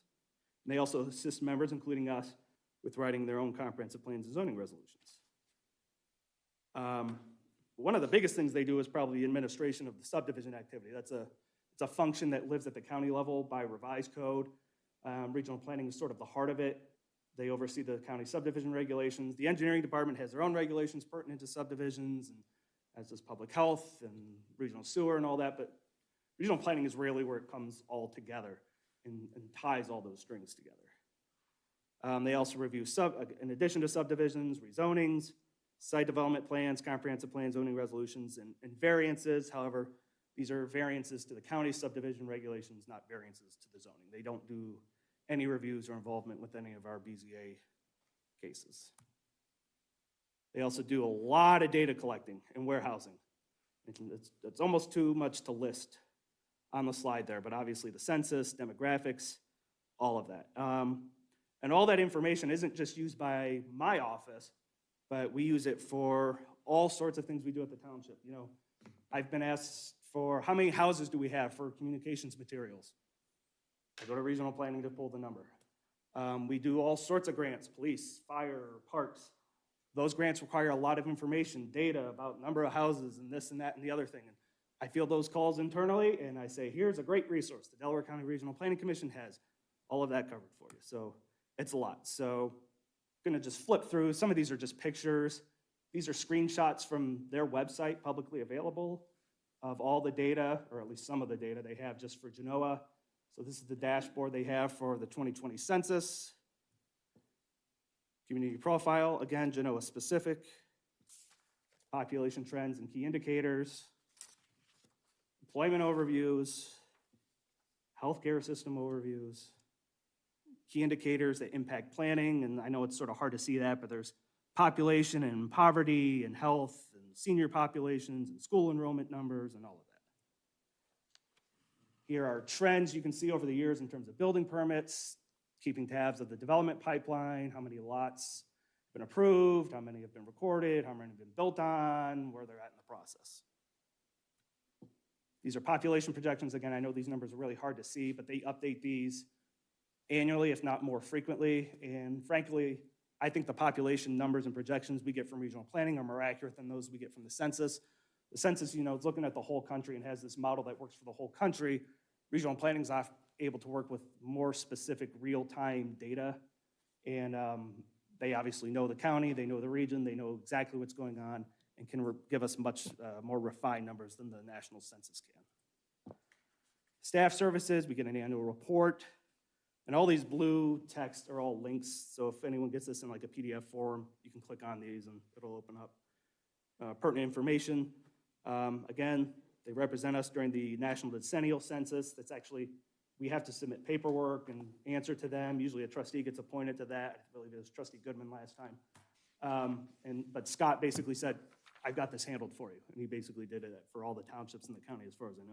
And they also assist members, including us, with writing their own comprehensive plans and zoning resolutions. One of the biggest things they do is probably the administration of the subdivision activity. It's a function that lives at the county level by revised code. Regional planning is sort of the heart of it. They oversee the county subdivision regulations. The engineering department has their own regulations pertinent to subdivisions, and as does public health and regional sewer and all that, but regional planning is really where it comes all together and ties all those strings together. They also review, in addition to subdivisions, rezonings, site development plans, comprehensive plans, zoning resolutions, and variances. However, these are variances to the county subdivision regulations, not variances to the zoning. They don't do any reviews or involvement with any of our BZA cases. They also do a lot of data collecting and warehousing. It's almost too much to list on the slide there, but obviously the census, demographics, all of that. And all that information isn't just used by my office, but we use it for all sorts of things we do at the township. You know, I've been asked for how many houses do we have for communications materials. I go to regional planning to pull the number. We do all sorts of grants, police, fire, parks. Those grants require a lot of information, data about number of houses and this and that and the other thing. And I field those calls internally and I say, here's a great resource. The Delaware County Regional Planning Commission has all of that covered for you. So it's a lot. So I'm gonna just flip through. Some of these are just pictures. These are screenshots from their website, publicly available, of all the data, or at least some of the data they have just for Genoa. So this is the dashboard they have for the 2020 census. Community profile, again, Genoa specific. Population trends and key indicators. Employment overviews. Healthcare system overviews. Key indicators that impact planning, and I know it's sort of hard to see that, but there's population and poverty and health and senior populations and school enrollment numbers and all of that. Here are trends you can see over the years in terms of building permits, keeping tabs of the development pipeline, how many lots have been approved, how many have been recorded, how many have been built on, where they're at in the process. These are population projections. Again, I know these numbers are really hard to see, but they update these annually, if not more frequently. And frankly, I think the population numbers and projections we get from regional planning are more accurate than those we get from the census. The census, you know, is looking at the whole country and has this model that works for the whole country. Regional planning is able to work with more specific real-time data. And they obviously know the county, they know the region, they know exactly what's going on, and can give us much more refined numbers than the national census can. Staff services, we get an annual report. And all these blue text are all links. So if anyone gets this in like a PDF form, you can click on these and it'll open up pertinent information. Again, they represent us during the National Decennial Census. That's actually, we have to submit paperwork and answer to them. Usually a trustee gets appointed to that. I believe it was Trustee Goodman last time. But Scott basically said, I've got this handled for you. And he basically did it for all the townships in the county, as far as I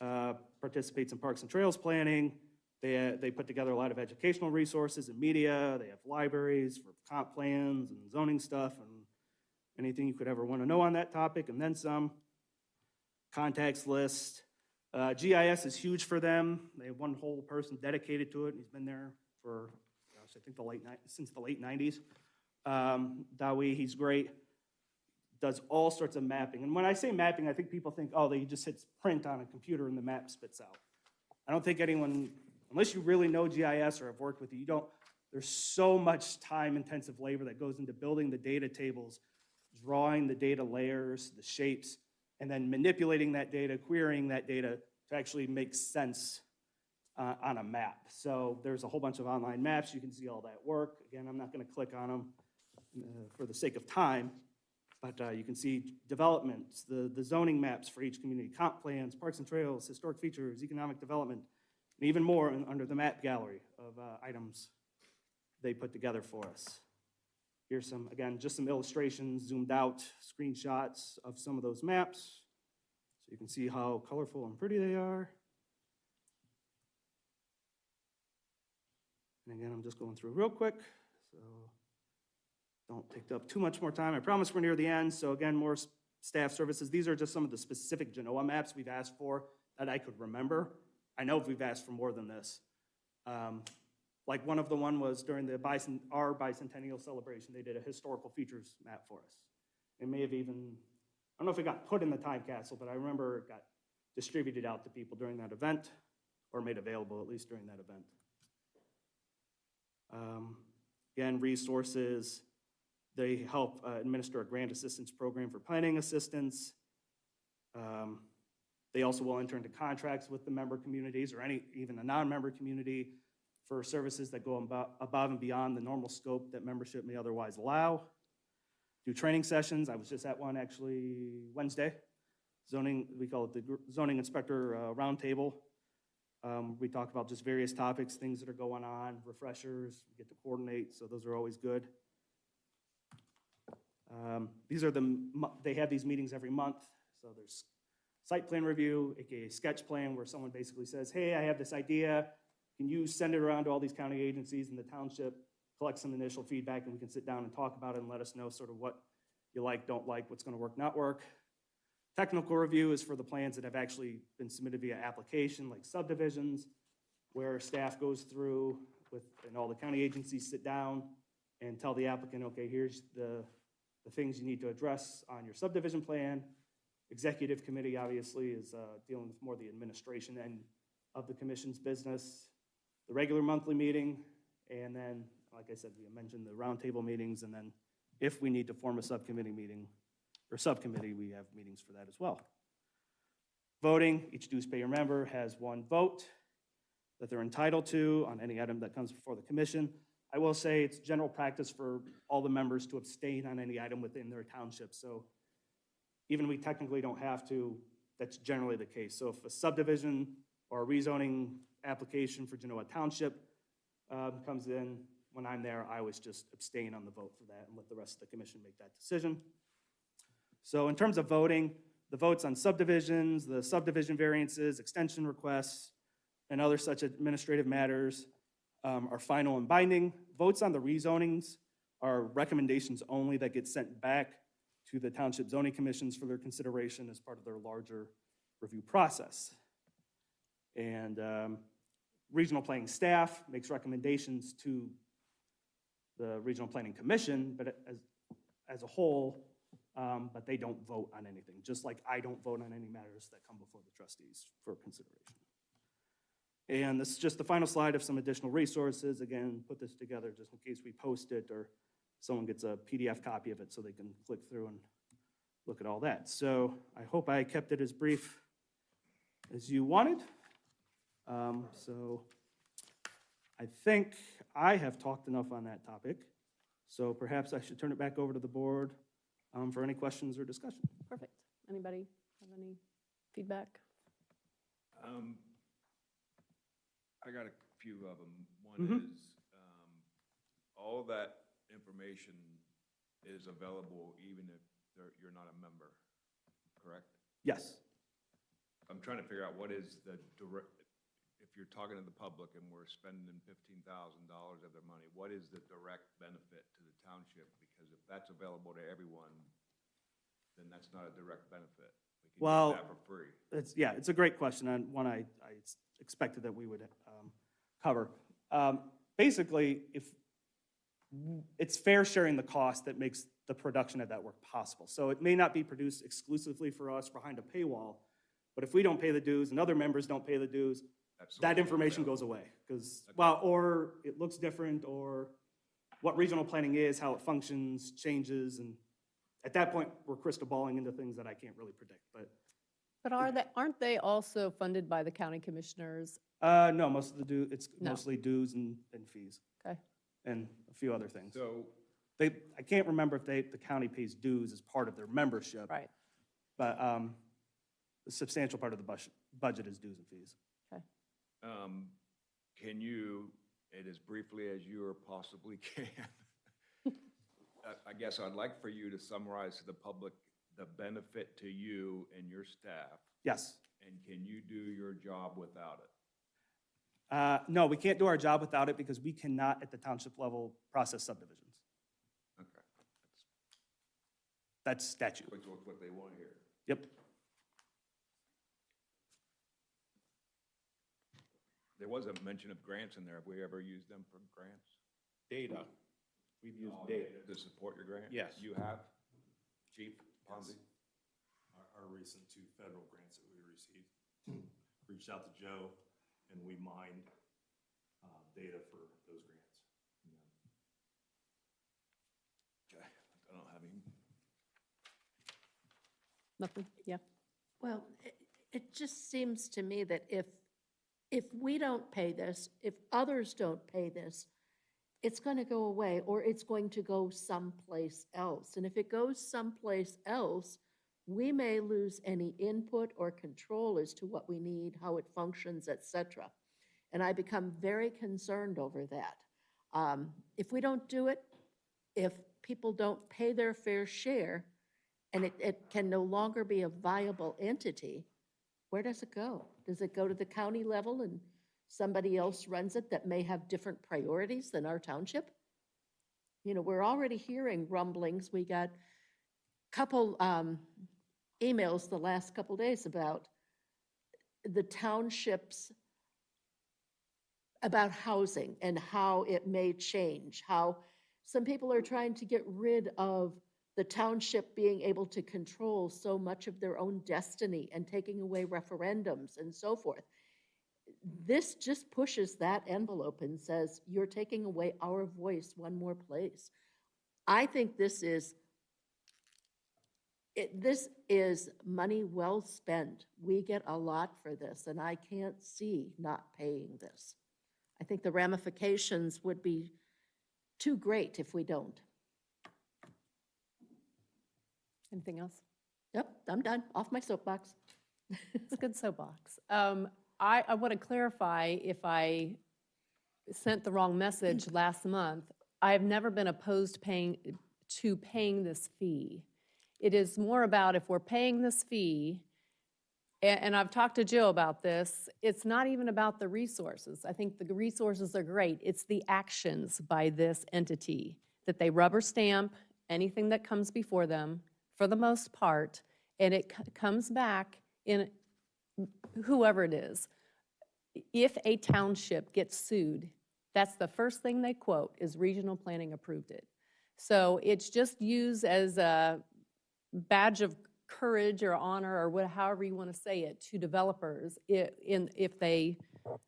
know. Participates in parks and trails planning. They put together a lot of educational resources and media. They have libraries for comp plans and zoning stuff and anything you could ever want to know on that topic, and then some. Contacts list. GIS is huge for them. They have one whole person dedicated to it, and he's been there for, gosh, I think since the late 90s. Dawi, he's great. Does all sorts of mapping. And when I say mapping, I think people think, oh, they just hit print on a computer and the map spits out. I don't think anyone, unless you really know GIS or have worked with it, there's so much time-intensive labor that goes into building the data tables, drawing the data layers, the shapes, and then manipulating that data, querying that data to actually make sense on a map. So there's a whole bunch of online maps. You can see all that work. Again, I'm not going to click on them for the sake of time, but you can see developments, the zoning maps for each community, comp plans, parks and trails, historic features, economic development, and even more under the map gallery of items they put together for us. Here's some, again, just some illustrations, zoomed out screenshots of some of those maps. So you can see how colorful and pretty they are. And again, I'm just going through real quick, so don't take up too much more time. I promise we're near the end. So again, more staff services. These are just some of the specific Genoa maps we've asked for that I could remember. I know we've asked for more than this. Like one of the one was during our bicentennial celebration, they did a historical features map for us. It may have even, I don't know if it got put in the time capsule, but I remember it got distributed out to people during that event, or made available at least during that event. Again, resources. They help administer a grant assistance program for planning assistance. They also will enter into contracts with the member communities or even a non-member community for services that go above and beyond the normal scope that membership may otherwise allow. Do training sessions. I was just at one actually Wednesday. Zoning, we call it the Zoning Inspector Roundtable. We talk about just various topics, things that are going on, refreshers, we get to coordinate, so those are always good. They have these meetings every month, so there's site plan review, aka sketch plan, where someone basically says, hey, I have this idea, can you send it around to all these county agencies in the township, collect some initial feedback, and we can sit down and talk about it and let us know sort of what you like, don't like, what's gonna work, not work. Technical review is for the plans that have actually been submitted via application, like subdivisions, where staff goes through and all the county agencies sit down and tell the applicant, okay, here's the things you need to address on your subdivision plan. Executive committee obviously is dealing with more the administration end of the commission's business. The regular monthly meeting, and then, like I said, we mentioned the roundtable meetings, and then if we need to form a subcommittee meeting, or subcommittee, we have meetings for that as well. Voting, each dues payer member has one vote that they're entitled to on any item that comes before the commission. I will say it's general practice for all the members to abstain on any item within their township. So even we technically don't have to, that's generally the case. So if a subdivision or a rezoning application for Genoa Township comes in, when I'm there, I always just abstain on the vote for that and let the rest of the commission make that decision. So in terms of voting, the votes on subdivisions, the subdivision variances, extension requests, and other such administrative matters are final and binding. Votes on the rezonings are recommendations only that get sent back to the township zoning commissions for their consideration as part of their larger review process. And regional planning staff makes recommendations to the regional planning commission, but as a whole, but they don't vote on anything, just like I don't vote on any matters that come before the trustees for consideration. And this is just the final slide of some additional resources. Again, put this together just in case we post it or someone gets a PDF copy of it so they can click through and look at all that. So I hope I kept it as brief as you wanted. So I think I have talked enough on that topic. So perhaps I should turn it back over to the board for any questions or discussion. Perfect. Anybody have any feedback? I got a few of them. One Mhm. is, all that information is available even if you're not a member, correct? Yes. I'm trying to figure out what is the direct, if you're talking to the public and we're spending $15,000 of their money, what is the direct benefit to the township? Because if that's available to everyone, then that's not a direct benefit. We can Well, get that for free. It's a great question, and one I expected that we would cover. Basically, it's fair sharing the cost that makes the production of that work possible. So it may not be produced exclusively for us behind a paywall, but if we don't pay the dues and other members don't pay the dues, that information goes away. Because, well, or it looks different, or what regional planning is, how it functions, changes, and at that point, we're crystal balling into things that I can't really predict, but. But aren't they also funded by the county commissioners? No, most of the it's No. mostly dues and fees. Okay. And a few other things. So, I can't remember if the county pays dues as part of their membership. Right. But a substantial part of the budget is dues and fees. Okay. can you, and as briefly as you possibly can, I guess I'd like for you to summarize to the public the benefit to you and your staff. Yes. And can you do your job without it? No, we can't do our job without it because we cannot at the township level process subdivisions. Okay. That's statute. Which is what they want here. Yep. There was a mention of grants in there. Have we ever used them for grants? Data. We've used data. To support your grant? Yes. You have? Chief Ponzi? Our recent 2 federal grants that we received, reached out to Joe, and we mined data for those grants. Okay, I don't have any. Nothing? Yeah. Well, it just seems to me that if we don't pay this, if others don't pay this, it's going to go away or it's going to go someplace else. And if it goes someplace else, we may lose any input or control as to what we need, how it functions, et cetera. And I become very concerned over that. If we don't do it, if people don't pay their fair share, and it can no longer be a viable entity, where does it go? Does it go to the county level and somebody else runs it that may have different priorities than our township? You know, we're already hearing rumblings. We got a couple emails the last couple days about the townships, about housing and how it may change, how some people are trying to get rid of the township being able to control so much of their own destiny and taking away referendums and so forth. This just pushes that envelope and says, you're taking away our voice one more place. I think this is money well spent. We get a lot for this, and I can't see not paying this. I think the ramifications would be too great if we don't. Anything else? Yep, I'm done. Off my soapbox. It's a good soapbox. I want to clarify if I sent the wrong message last month. I have never been opposed to paying this fee. It is more about if we're paying this fee, and I've talked to Jill about this, it's not even about the resources. I think the resources are great. It's the actions by this entity, that they rubber stamp anything that comes before them, for the most part, and it comes back in whoever it is. If a township gets sued, that's the first thing they quote is regional planning approved it. So it's just used as a badge of courage or honor or however you want to say it to developers if they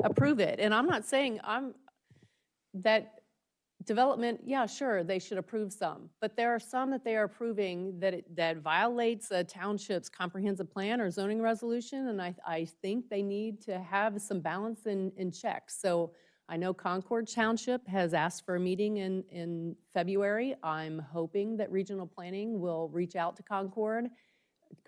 approve it. And I'm not saying that development, yeah, sure, they should approve some, but there are some that they are approving that violates a township's comprehensive plan or zoning resolution, and I think they need to have some balance in check. So I know Concord Township has asked for a meeting in February. I'm hoping that regional planning will reach out to Concord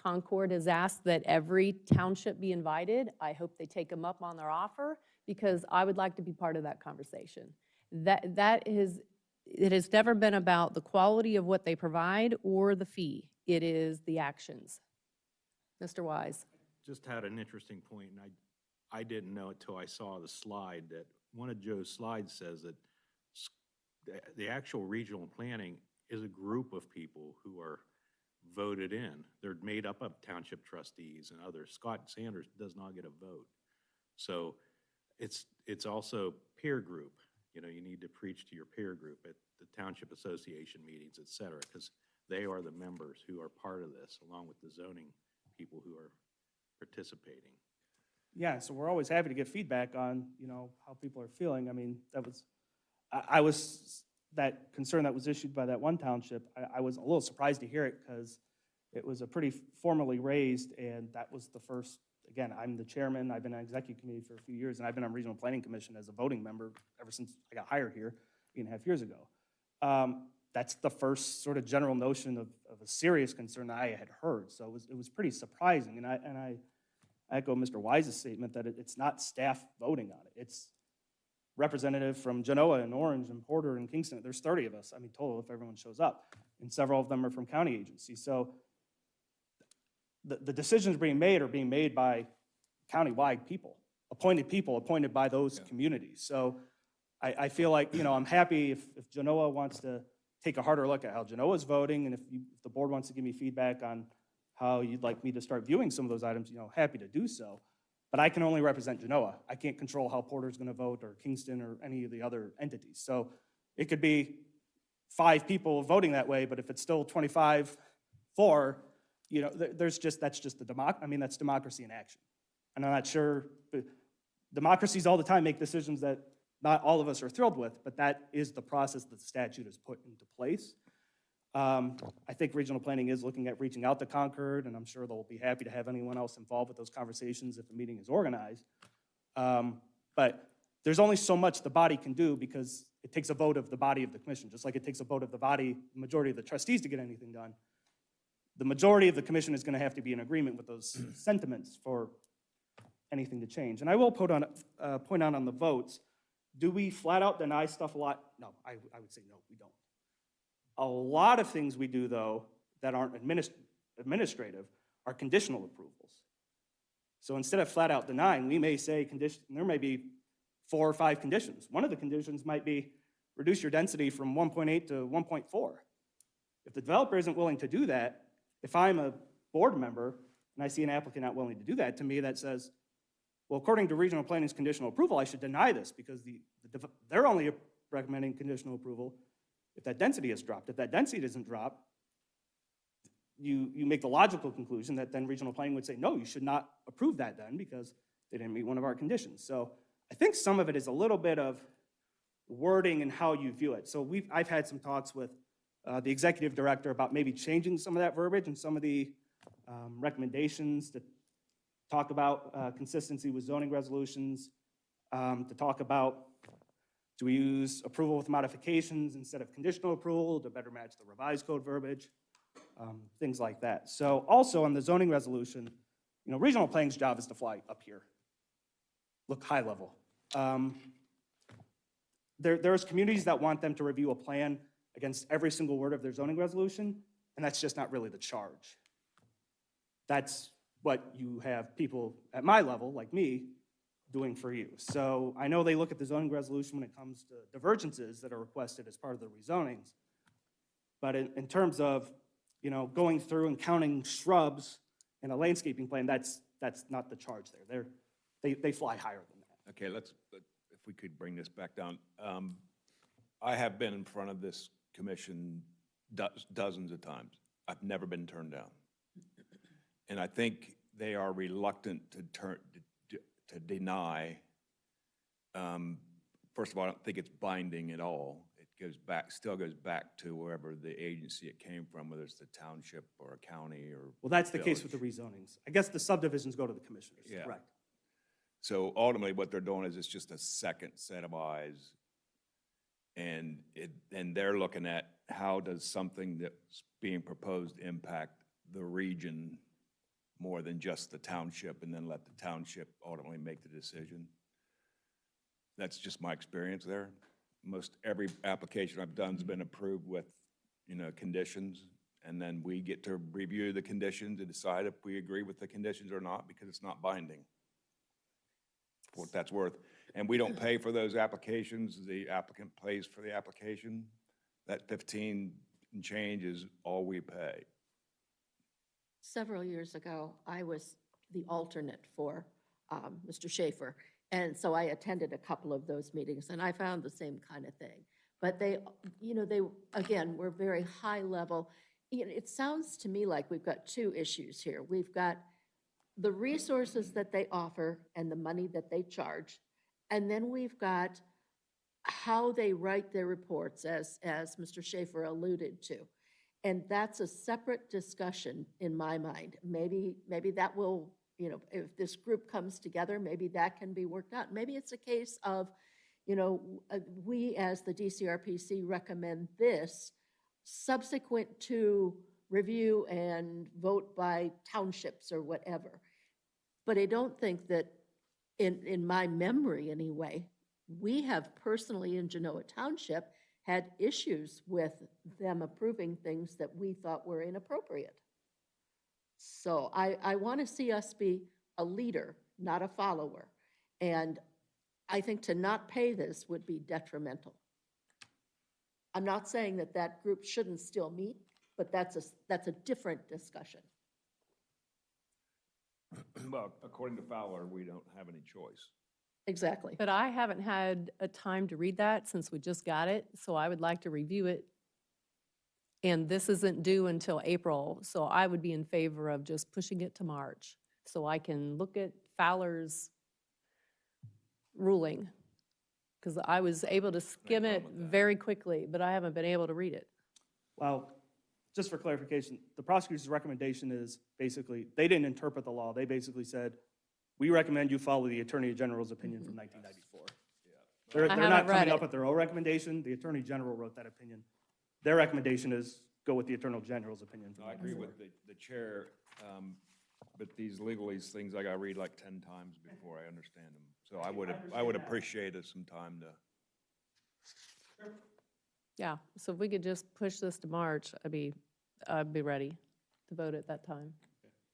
Concord has asked that every township be invited. I hope they take them up on their offer, because I would like to be part of that conversation. It has never been about the quality of what they provide or the fee. It is the actions. Mr. Wise? Just had an interesting point, and I didn't know it till I saw the slide, that one of Joe's slides says that the actual regional planning is a group of people who are voted in. They're made up of township trustees and others. Scott Sanders does not get a vote. So it's also peer group. You know, you need to preach to your peer group at the township association meetings, et cetera, because they are the members who are part of this, along with the zoning people who are participating. Yeah, so we're always happy to get feedback on, how people are feeling. I mean, I was, that concern that was issued by that one township, I was a little surprised to hear it, because it was a pretty formally raised, and that was the first, again, I'm the chairman, I've been on executive committee for a few years, and I've been on regional planning commission as a voting member ever since I got hired here 8.5 years ago. That's the first sort of general notion of a serious concern that I had heard, so it was pretty surprising, and I echo Mr. Wise's statement that it's not staff voting on it. It's representative from Genoa and Orange and Porter and Kingston. There's 30 of us, I mean, total, if everyone shows up. And several of them are from county agencies. So the decisions being made are being made by countywide people appointed by those communities. So I feel like, I'm happy if Genoa wants to take a harder look at how Genoa's voting, and if the board wants to give me feedback on how you'd like me to start viewing some of those items, happy to do so. But I can only represent Genoa. I can't control how Porter's gonna vote, or Kingston, or any of the other entities. So it could be 5 people voting that way, but if it's still 25-4, that's just that's democracy in action. And I'm not sure, democracies all the time make decisions that not all of us are thrilled with, but that is the process that the statute has put into place. I think regional planning is looking at reaching out to Concord, and I'm sure they'll be happy to have anyone else involved with those conversations if a meeting is organized. But there's only so much the body can do, because it takes a vote of the body of the commission, just like it takes a vote of the majority of the trustees to get anything done. The majority of the commission is going to have to be in agreement with those sentiments for anything to change. And I will point out on the votes, do we flat out deny stuff a lot? No, I would say no, we don't. A lot of things we do, though, that aren't administrative are conditional approvals. So instead of flat out denying, we may say there may be 4 or 5 conditions. One of the conditions might be reduce your density from 1.8 to 1.4. If the developer isn't willing to do that, if I'm a board member and I see an applicant not willing to do that, to me that says, well, according to regional planning's conditional approval, I should deny this, because they're only recommending conditional approval if that density has dropped. If that density doesn't drop, you make the logical conclusion that then regional planning would say, no, you should not approve that then, because they didn't meet one of our conditions. So I think some of it is a little bit of wording and how you view it. So I've had some talks with the executive director about maybe changing some of that verbiage and some of the recommendations to talk about consistency with zoning resolutions, to talk about, do we use approval with modifications instead of conditional approval to better match the revised code verbiage, things like that. So also on the zoning resolution, regional planning's job is to fly up here, look high level. There's communities that want them to review a plan against every single word of their zoning resolution, and that's just not really the charge. That's what you have people at my level, like me, doing for you. So I know they look at the zoning resolution when it comes to divergences that are requested as part of the rezonings. But in terms of, going through and counting shrubs in a landscaping plan, that's not the charge there. They fly higher than that. Okay, if we could bring this back down. I have been in front of this commission dozens of times. I've never been turned down. And I think they are reluctant to deny. First of all, I don't think it's binding at all. It still goes back to wherever the agency it came from, whether it's the township or a county or Well, that's the village. case with the rezonings. I guess the subdivisions go to the commissioners, Yeah. correct? So ultimately, what they're doing is it's just a second set of eyes, and they're looking at how does something that's being proposed impact the region more than just the township and then let the township ultimately make the decision. That's just my experience there. Most every application I've done has been approved with, conditions, and then we get to review the conditions and decide if we agree with the conditions or not, because it's not binding, for what that's worth. And we don't pay for those applications. The applicant pays for the application. That 15 and change is all we pay. Several years ago, I was the alternate for Mr. Schaefer, and so I attended a couple of those meetings, and I found the same kind of thing. But they, again, were very high level. It sounds to me like we've got two issues here. We've got the resources that they offer and the money that they charge, and then we've got how they write their reports, as Mr. Schaefer alluded to. And that's a separate discussion in my mind. Maybe that will, if this group comes together, maybe that can be worked out. Maybe it's a case of, we as the DCRPC recommend this subsequent to review and vote by townships or whatever. But I don't think that, in my memory anyway, we have personally in Genoa Township had issues with them approving things that we thought were inappropriate. So I want to see us be a leader, not a follower. And I think to not pay this would be detrimental. I'm not saying that that group shouldn't still meet, but that's a different discussion. Well, according to Fowler, we don't have any choice. Exactly. But I haven't had a time to read that since we just got it, so I would like to review it. And this isn't due until April, so I would be in favor of just pushing it to March, so I can look at Fowler's ruling. Because I was able to skim it very quickly, but I haven't been able to read it. Well, just for clarification, the prosecutor's recommendation is basically, they didn't interpret the law. They basically said, we recommend you follow the Attorney General's opinion from 1994. They're I not haven't read coming it. up with their own recommendation. The Attorney General wrote that opinion. Their recommendation is go with the Attorney General's opinion from I agree 94. with the chair, but these legalese things I gotta read like 10 times before I understand them. So I would appreciate some time to. Yeah, so if we could just push this to March, I'd be ready to vote at that time.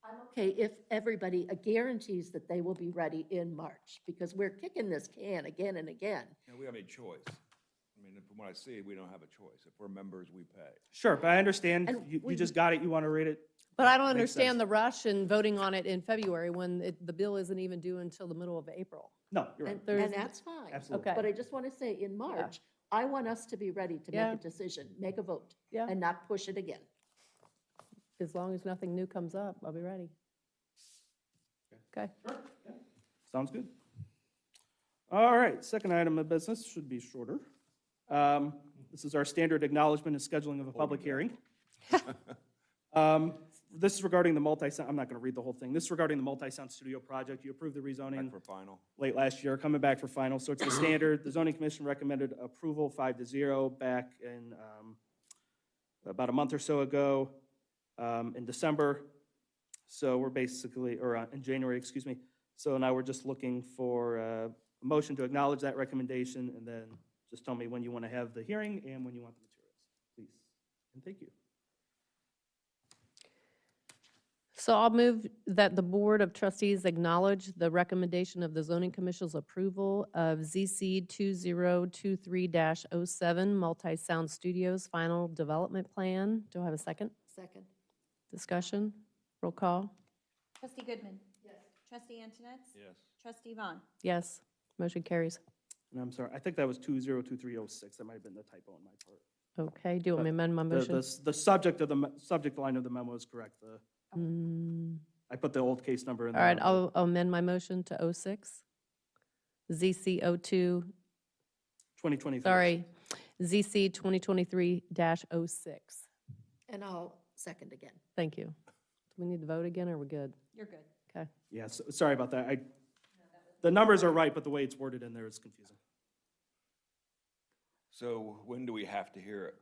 I'm okay if everybody guarantees that they will be ready in March, because we're kicking this can again and again. We have a choice. I mean, from what I see, we don't have a choice. If we're members, we pay. Sure, but I understand, And you we- just got it, you want to read it. But I don't Makes sense. understand the rush in voting on it in February when the bill isn't even due until the middle of April. No, you're right. There's- And that's fine. Absolutely. Okay. But I just want to say, in March, I want us to be ready to Yeah. make a decision, make a vote, Yeah. and not push it again. As long as nothing new comes up, I'll be ready. Okay. Sounds good. All right, second item of business should be shorter. This is our standard acknowledgement and scheduling of a public hearing. This is regarding the multi-sound, I'm not going to read the whole thing. This is regarding the multi-sound studio project. You approved the rezoning Back for final. late last year, coming back for final. So it's the standard. The zoning commission recommended approval 5-0 back in about a month or so ago in December. So we're basically, or in January, excuse me. So now we're just looking for a motion to acknowledge that recommendation, and then just tell me when you want to have the hearing and when you want the materials, please. And thank you. So I'll move that the Board of Trustees acknowledge the recommendation of the Zoning Commission's approval of ZC 2023-07 Multi-Sound Studios Final Development Plan. Do I have a second? Second. Discussion? Roll call? Trustee Goodman? Yes. Trustee Antonetts? Yes. Trustee Vaughn? Yes. Motion carries. And I'm sorry, I think that was 202306. That might have been the typo on my part. Okay, do you want me to amend my motion? The subject of the, subject line of the memo is correct. Mm, I put the old case number in All there. right, I'll amend my motion to 06. ZC 02, 2023. sorry, ZC 2023-06. And I'll second again. Thank you. Do we need to vote again, or are we good? You're good. Okay. Yeah, sorry about that. The numbers are right, but the way it's worded in there is confusing. So when do we have to hear it?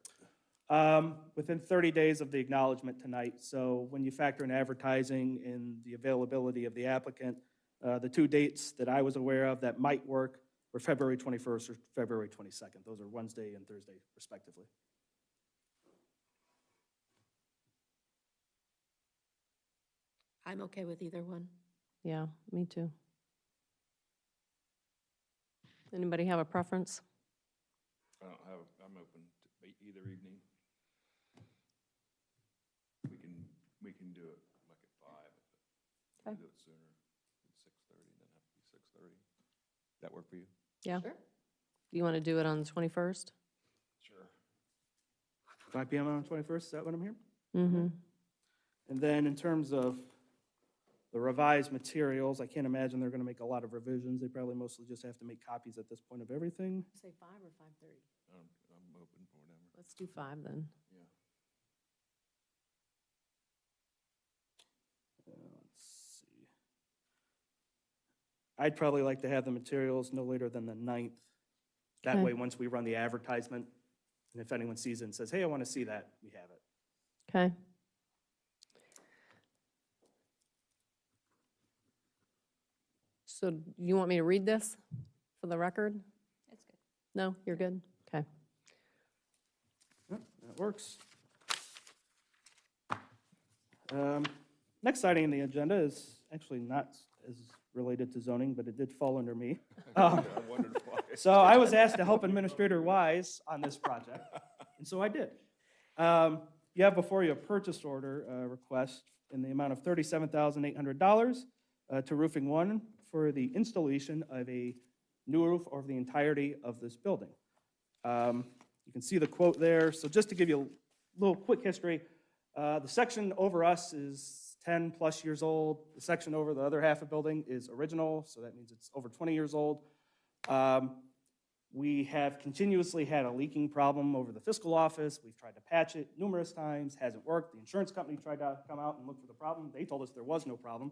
Within 30 days of the acknowledgement tonight. So when you factor in advertising and the availability of the applicant, the two dates that I was aware of that might work were February 21st or February 22nd. Those are Wednesday and Thursday respectively. I'm okay with either one. Yeah, me too. Anybody have a preference? I don't have, I'm open to either evening. We can do it like at 5. We can do it sooner, at 6:30, then have to be 6:30. That work for you? Yeah. Sure. You want to do it on the 21st? Sure. 5 PM on the 21st, is that what I'm hearing? Mm-hmm. And then in terms of the revised materials, I can't imagine they're going to make a lot of revisions. They probably mostly just have to make copies at this point of everything. Say 5 or 5:30? I'm open for whatever. Let's do 5 then. Yeah. Let's see. I'd probably like to have the materials no later than the 9th. That Okay. way, once we run the advertisement, and if anyone sees it and says, hey, I want to see that, we have it. Okay. So you want me to read this for the record? It's good. No, you're good? Okay. Yep, that works. Next item on the agenda is actually not as related to zoning, but it did fall under me. I wondered why. So I was asked to help Administrator Wise on this project, and so I did. You have before you a purchase order request in the amount of $37,800 to Roofing One for the installation of a new roof over the entirety of this building. You can see the quote there. So just to give you a little quick history, the section over us is 10-plus years old. The section over the other half of the building is original, so that means it's over 20 years old. We have continuously had a leaking problem over the fiscal office. We've tried to patch it numerous times, hasn't worked. The insurance company tried to come out and look for the problem. They told us there was no problem.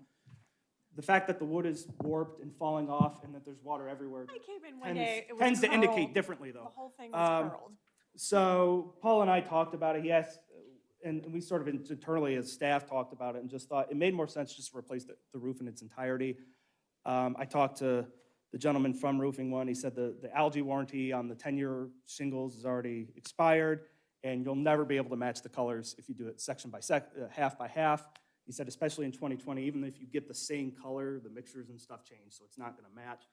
The fact that the wood is warped and falling off and that there's water everywhere I came in one day, it was tends to indicate curled. differently, though. The whole thing was curled. So Paul and I talked about it. He asked, and we sort of internally as staff talked about it and just thought it made more sense just to replace the roof in its entirety. I talked to the gentleman from Roofing One. He said the algae warranty on the 10-year shingles is already expired, and you'll never be able to match the colors if you do it section by half by half. He said, especially in 2020, even if you get the same color, the mixtures and stuff change, so it's not going to match.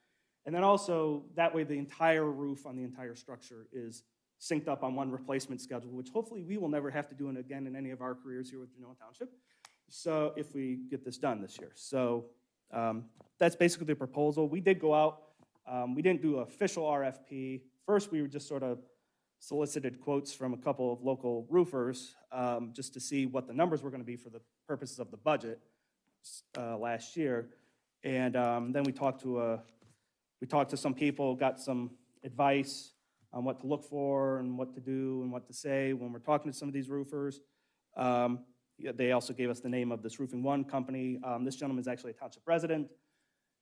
And then also, that way the entire roof on the entire structure is synced up on one replacement schedule, which hopefully we will never have to do it again in any of our careers here with Genoa Township. So if we get this done this year. So that's basically the proposal. We did go out. We didn't do an official RFP. First, we were just sort of solicited quotes from a couple of local roofers just to see what the numbers were going to be for the purposes of the budget last year. And then we talked to some people, got some advice on what to look for and what to do and what to say when we're talking to some of these roofers. They also gave us the name of this Roofing One company. This gentleman is actually a township resident.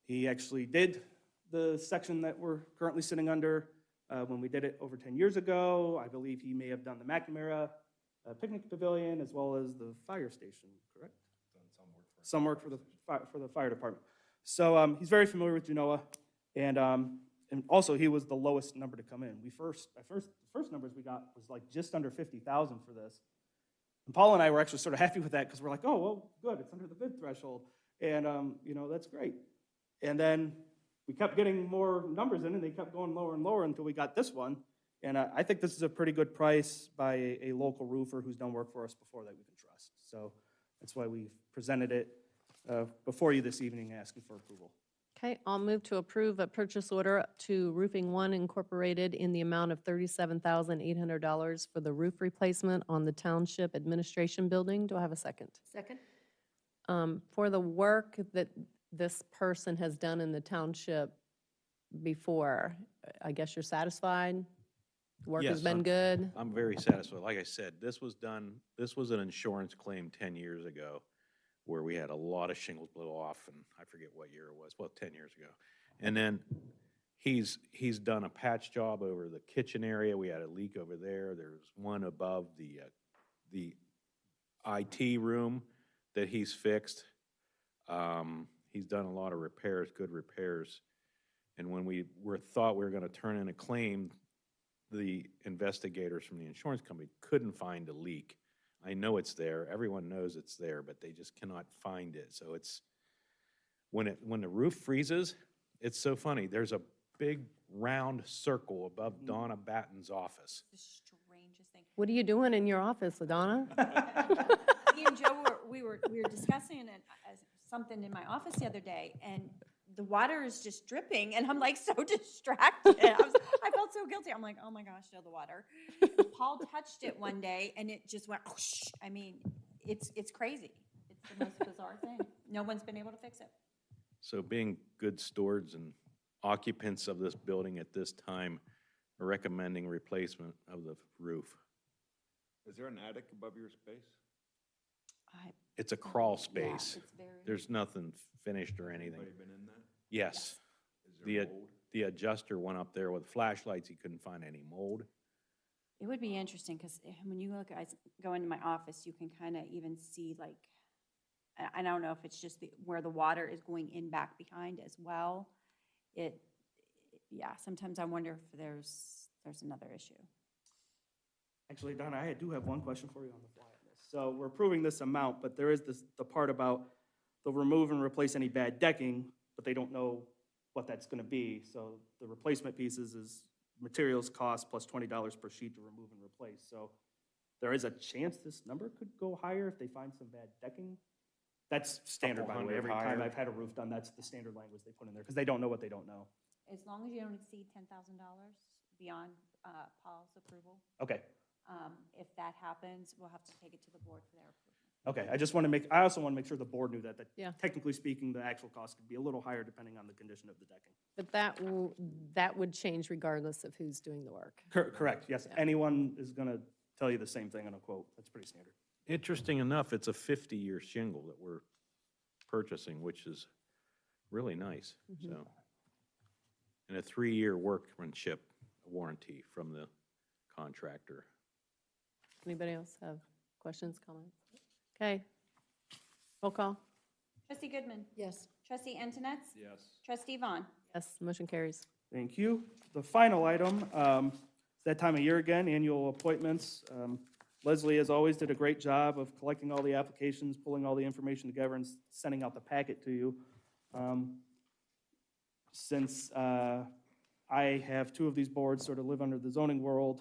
He actually did the section that we're currently sitting under when we did it over 10 years ago. I believe he may have done the McNamara Picnic Pavilion as well as the fire station, correct? Some work for the fire department. So he's very familiar with Genoa, and also he was the lowest number to come in. The first numbers we got was like just under 50,000 for this. And Paul and I were actually sort of happy with that because we're like, oh, well, good, it's under the bid threshold. And, that's great. And then we kept getting more numbers in, and they kept going lower and lower until we got this one. And I think this is a pretty good price by a local roofer who's done work for us before that we can trust. So that's why we presented it before you this evening, asking for approval. Okay, I'll move to approve a purchase order to Roofing One Incorporated in the amount of $37,800 for the roof replacement on the Township Administration Building. Do I have a second? Second? For the work that this person has done in the township before, I guess you're satisfied? Work has Yes, been good? I'm very satisfied. Like I said, this was an insurance claim 10 years ago where we had a lot of shingles blow off, and I forget what year it was, well, 10 years ago. And then He's done a patch job over the kitchen area. We had a leak over there. There's one above the IT room that he's fixed. He's done a lot of repairs, good repairs. And when we thought we were gonna turn in a claim, the investigators from the insurance company couldn't find a leak. I know it's there, everyone knows it's there, but they just cannot find it. So it's, when the roof freezes, it's so funny. There's a big round circle above Donna Batten's office. The strangest thing. What are you doing in your office, LaDonna? Me and Joe we were discussing something in my office the other day, and the water is just dripping, and I'm like so distracted. I felt so guilty. I'm like, oh my gosh, no, the water. Paul touched it one day, and it just went. Whoosh. I mean, it's crazy. It's the most bizarre thing. No one's been able to fix it. So being good stewards and occupants of this building at this time are recommending replacement of the roof. Is there an attic above your space? It's a crawl Yeah, space. it's very. There's nothing finished or anything. Anybody been in that? Yes. Is there mold? The adjuster went up there with flashlights. He couldn't find any mold. It would be interesting because when you go into my office, you can kind of even see like, I don't know if it's just where the water is going in back behind as well. Yeah, sometimes I wonder if there's another issue. Actually, Donna, I do have one question for you on the fly on this. So we're approving this amount, but there is the part about they'll remove and replace any bad decking, but they don't know what that's gonna be. So the replacement pieces is materials cost plus $20 per sheet to remove and replace. So there is a chance this number could go higher if they find some bad decking. That's standard, by the way. Every time I've had a roof done, that's the standard language they put in there, because they don't know what they don't know. As long as you don't exceed $10,000 beyond Paul's approval. Okay, If that happens, we'll have to take it to the board for their approval. okay. I also want to make sure the board knew that Yeah. technically speaking, the actual cost could be a little higher depending on the condition of the decking. But that would change regardless of who's doing the work. Correct, yes. Yeah. Anyone is going to tell you the same thing in a quote. That's pretty standard. Interesting enough, it's a 50-year shingle that we're purchasing, which is really nice, so. And a 3-year workmanship warranty from the contractor. Anybody else have questions, comments? Okay. Roll call. Trustee Goodman? Yes. Trustee Antonetts? Yes. Trustee Vaughn? Yes, motion carries. Thank you. The final item, it's that time of year again, annual appointments. Leslie, as always, did a great job of collecting all the applications, pulling all the information together, and sending out the packet to you. Since I have two of these boards sort of live under the zoning world,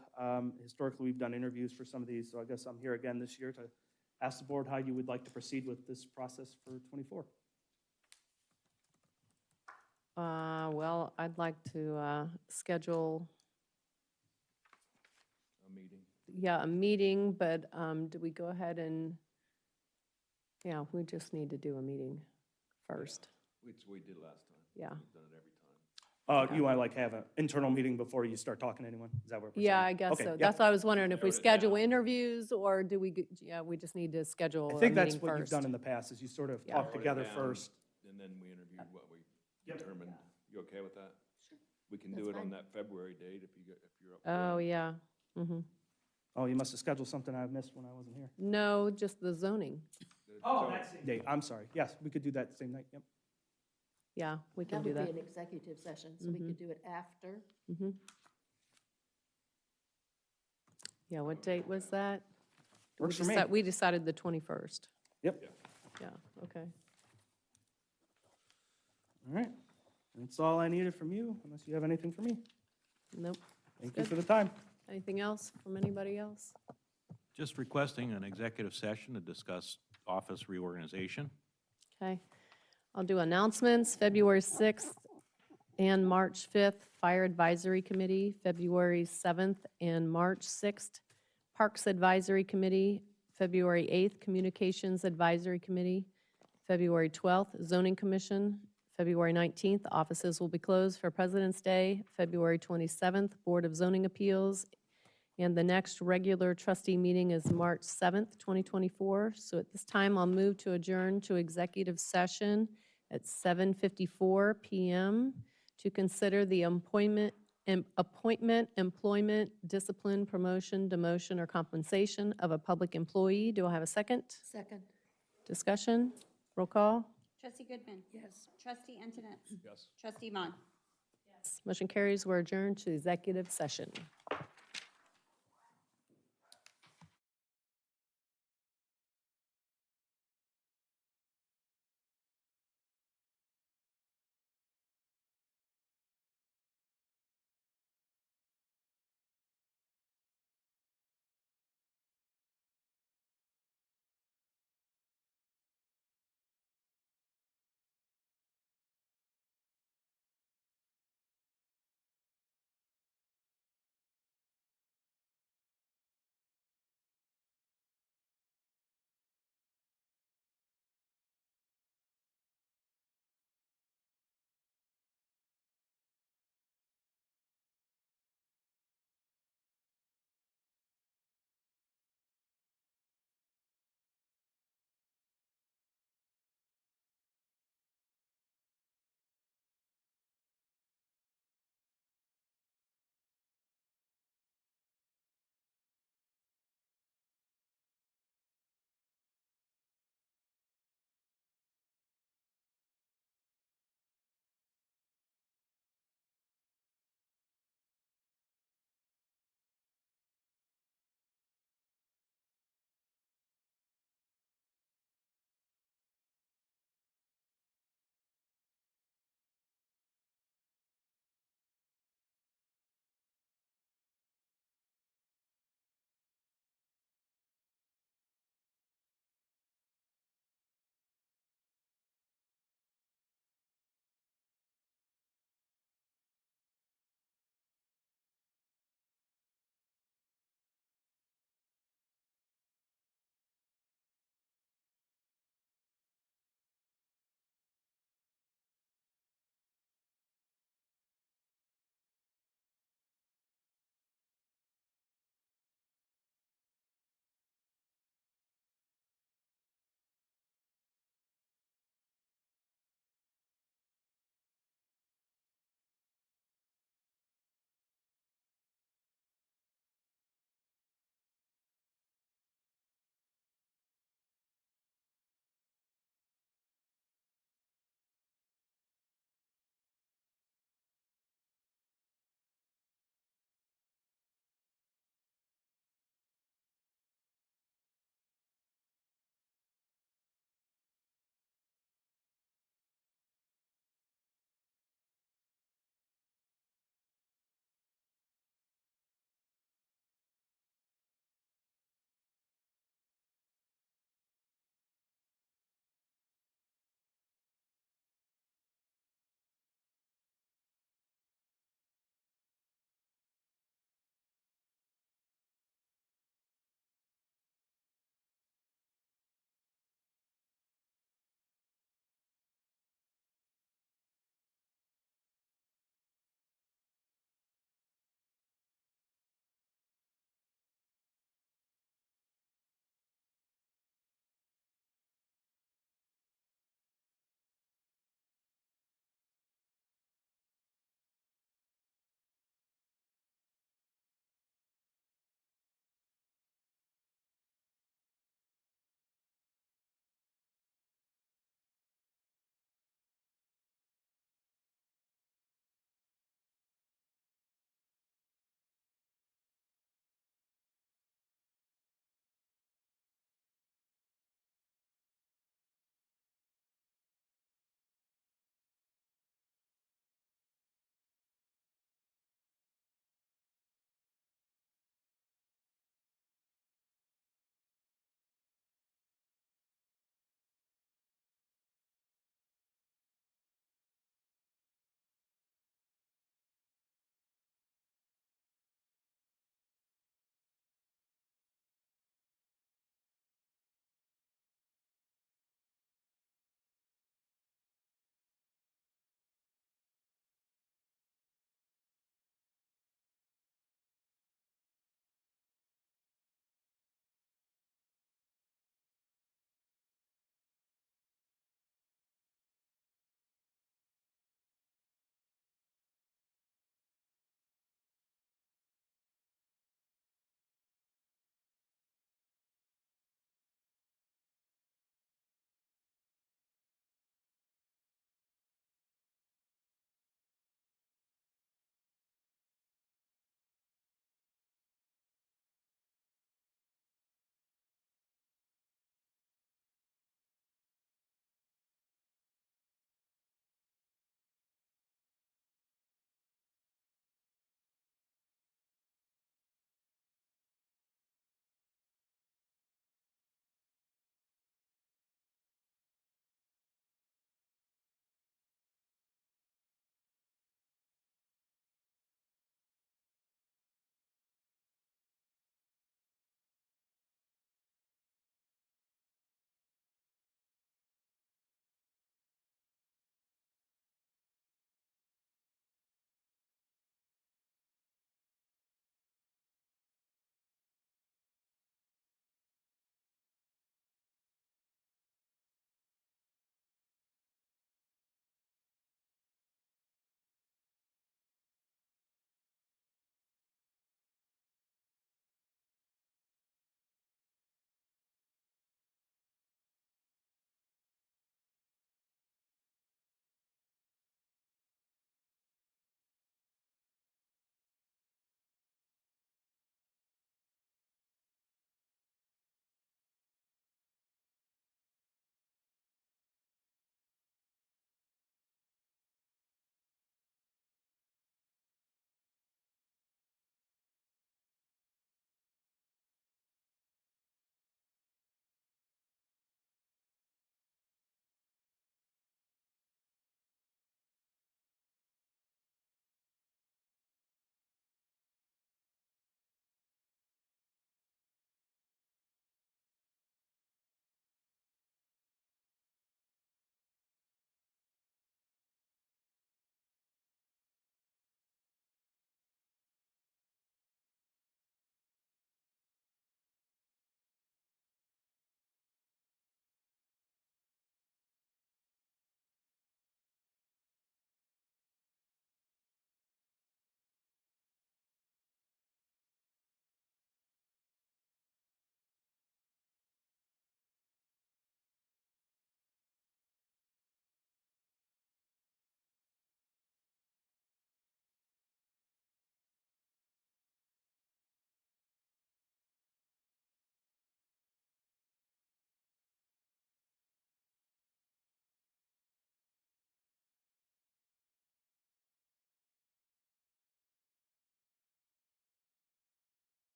historically, we've done interviews for some of these, so I guess I'm here again this year to ask the board how you would like to proceed with this process for '24. Well, I'd like to schedule, A meeting? a meeting, but do we go ahead and, we just need to do a meeting first. Which we did last time. Yeah. We've done it every time. You want to like have an internal meeting before you start talking to anyone? Is that what we're saying? Yeah, I guess Okay, so. yeah. That's what I was wondering, if we Note it schedule down. interviews, or do we, we just need to schedule I a think meeting that's what you've first. done in the past, is you sort of Yeah. talk Wrote it together down, first. And then we interviewed what we Yep. determined. You okay with that? Sure. We can That's do it fine. on that February date if you're up. for Oh, it. yeah. Mm-hmm. Oh, you must have scheduled something I missed when I wasn't here. No, just the zoning. Oh, that same date. I'm sorry. Yes, we could do that same night. Yep. Yeah, we can do That that. would be an executive session, so we could do it after. Mm-hmm. Yeah, what date was that? Works for me. We decided the 21st. Yep. Yeah, okay. All right. That's all I needed from you, unless you have anything for me. Nope. Thank you good. for the time. Anything else from anybody else? Just requesting an executive session to discuss office reorganization. Okay. I'll do announcements, February 6th and March 5th, Fire Advisory Committee, February 7th and March 6th, Parks Advisory Committee, February 8th, Communications Advisory Committee, February 12th, Zoning Commission, February 19th, offices will be closed for President's Day, February 27th, Board of Zoning Appeals, and the next regular trustee meeting is March 7th, 2024. So at this time, I'll move to adjourn to executive session at 7:54 PM to consider the appointment, employment, discipline, promotion, demotion, or compensation of a public employee. Do I have a second? Second. Discussion? Roll call? Trustee Goodman? Yes. Trustee Antoinette? Yes. Trustee Vaughn? Motion carries. We're adjourned to executive session.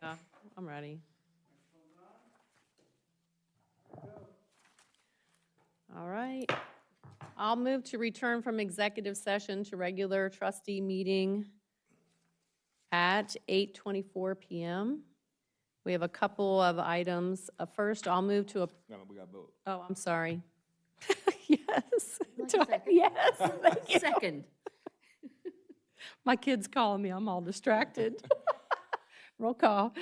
Yeah, I'm ready. All right. I'll move to return from executive session to regular trustee meeting at 8:24 PM. We have a couple of items. First, I'll move to a, No, we got to vote. oh, I'm sorry. Yes. Like Do a I- second? Yes, thank you. Second. My kid's calling me, I'm all distracted. Roll call.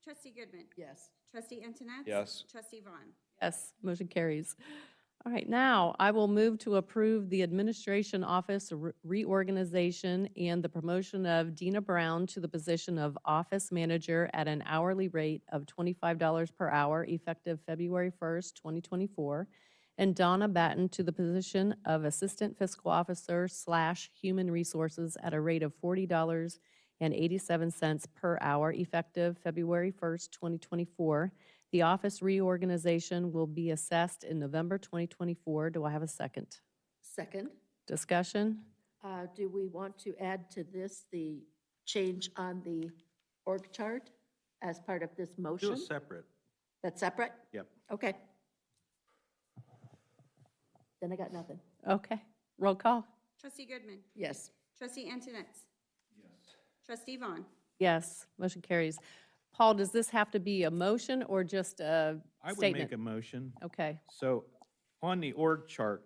Trustee Goodman. Yes. Trustee Antoinette? Yes. Trustee Vaughn? Yes, motion carries. All right, now I will move to approve the administration office reorganization and the promotion of Dina Brown to the position of office manager at an hourly rate of $25 per hour effective February 1st, 2024, and Donna Batten to the position of assistant fiscal officer / human resources at a rate of $40.87 per hour effective February 1st, 2024. The office reorganization will be assessed in November 2024. Do I have a second? Second. Discussion? Do we want to add to this the change on the org chart as part of this Do motion? it separate. That's separate? Yep. Okay. Then I got nothing. Okay, roll call. Trustee Goodman. Yes. Trustee Antoinette? Yes. Trustee Vaughn? Yes, motion carries. Paul, does this have to be a motion or just a I would statement? make a motion. Okay, So on the org chart,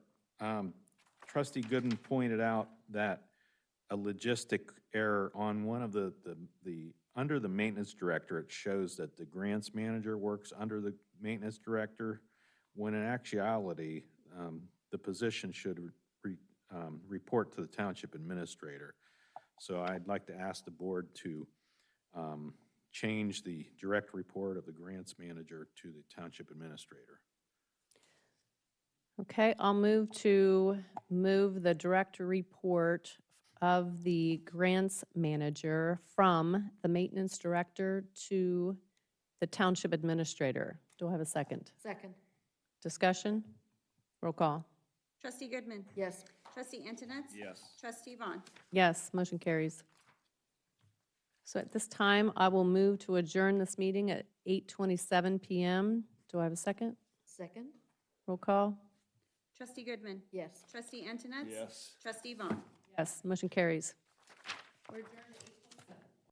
trustee Gooden pointed out that a logistic error on one of the, under the maintenance director, it shows that the grants manager works under the maintenance director, when in actuality, the position should report to the township administrator. So I'd like to ask the board to change the direct report of the grants manager to the township administrator. okay, I'll move the director report of the grants manager from the maintenance director to the township administrator. Do I have a second? Second. Discussion? Roll call. Trustee Goodman. Yes. Trustee Antoinette? Yes. Trustee Vaughn? Yes, motion carries. So at this time, I will move to adjourn this meeting at 8:27 PM. Do I have a second? Second. Roll call. Trustee Goodman. Yes. Trustee Antoinette? Yes. Trustee Vaughn? Yes, motion carries. We're adjourned.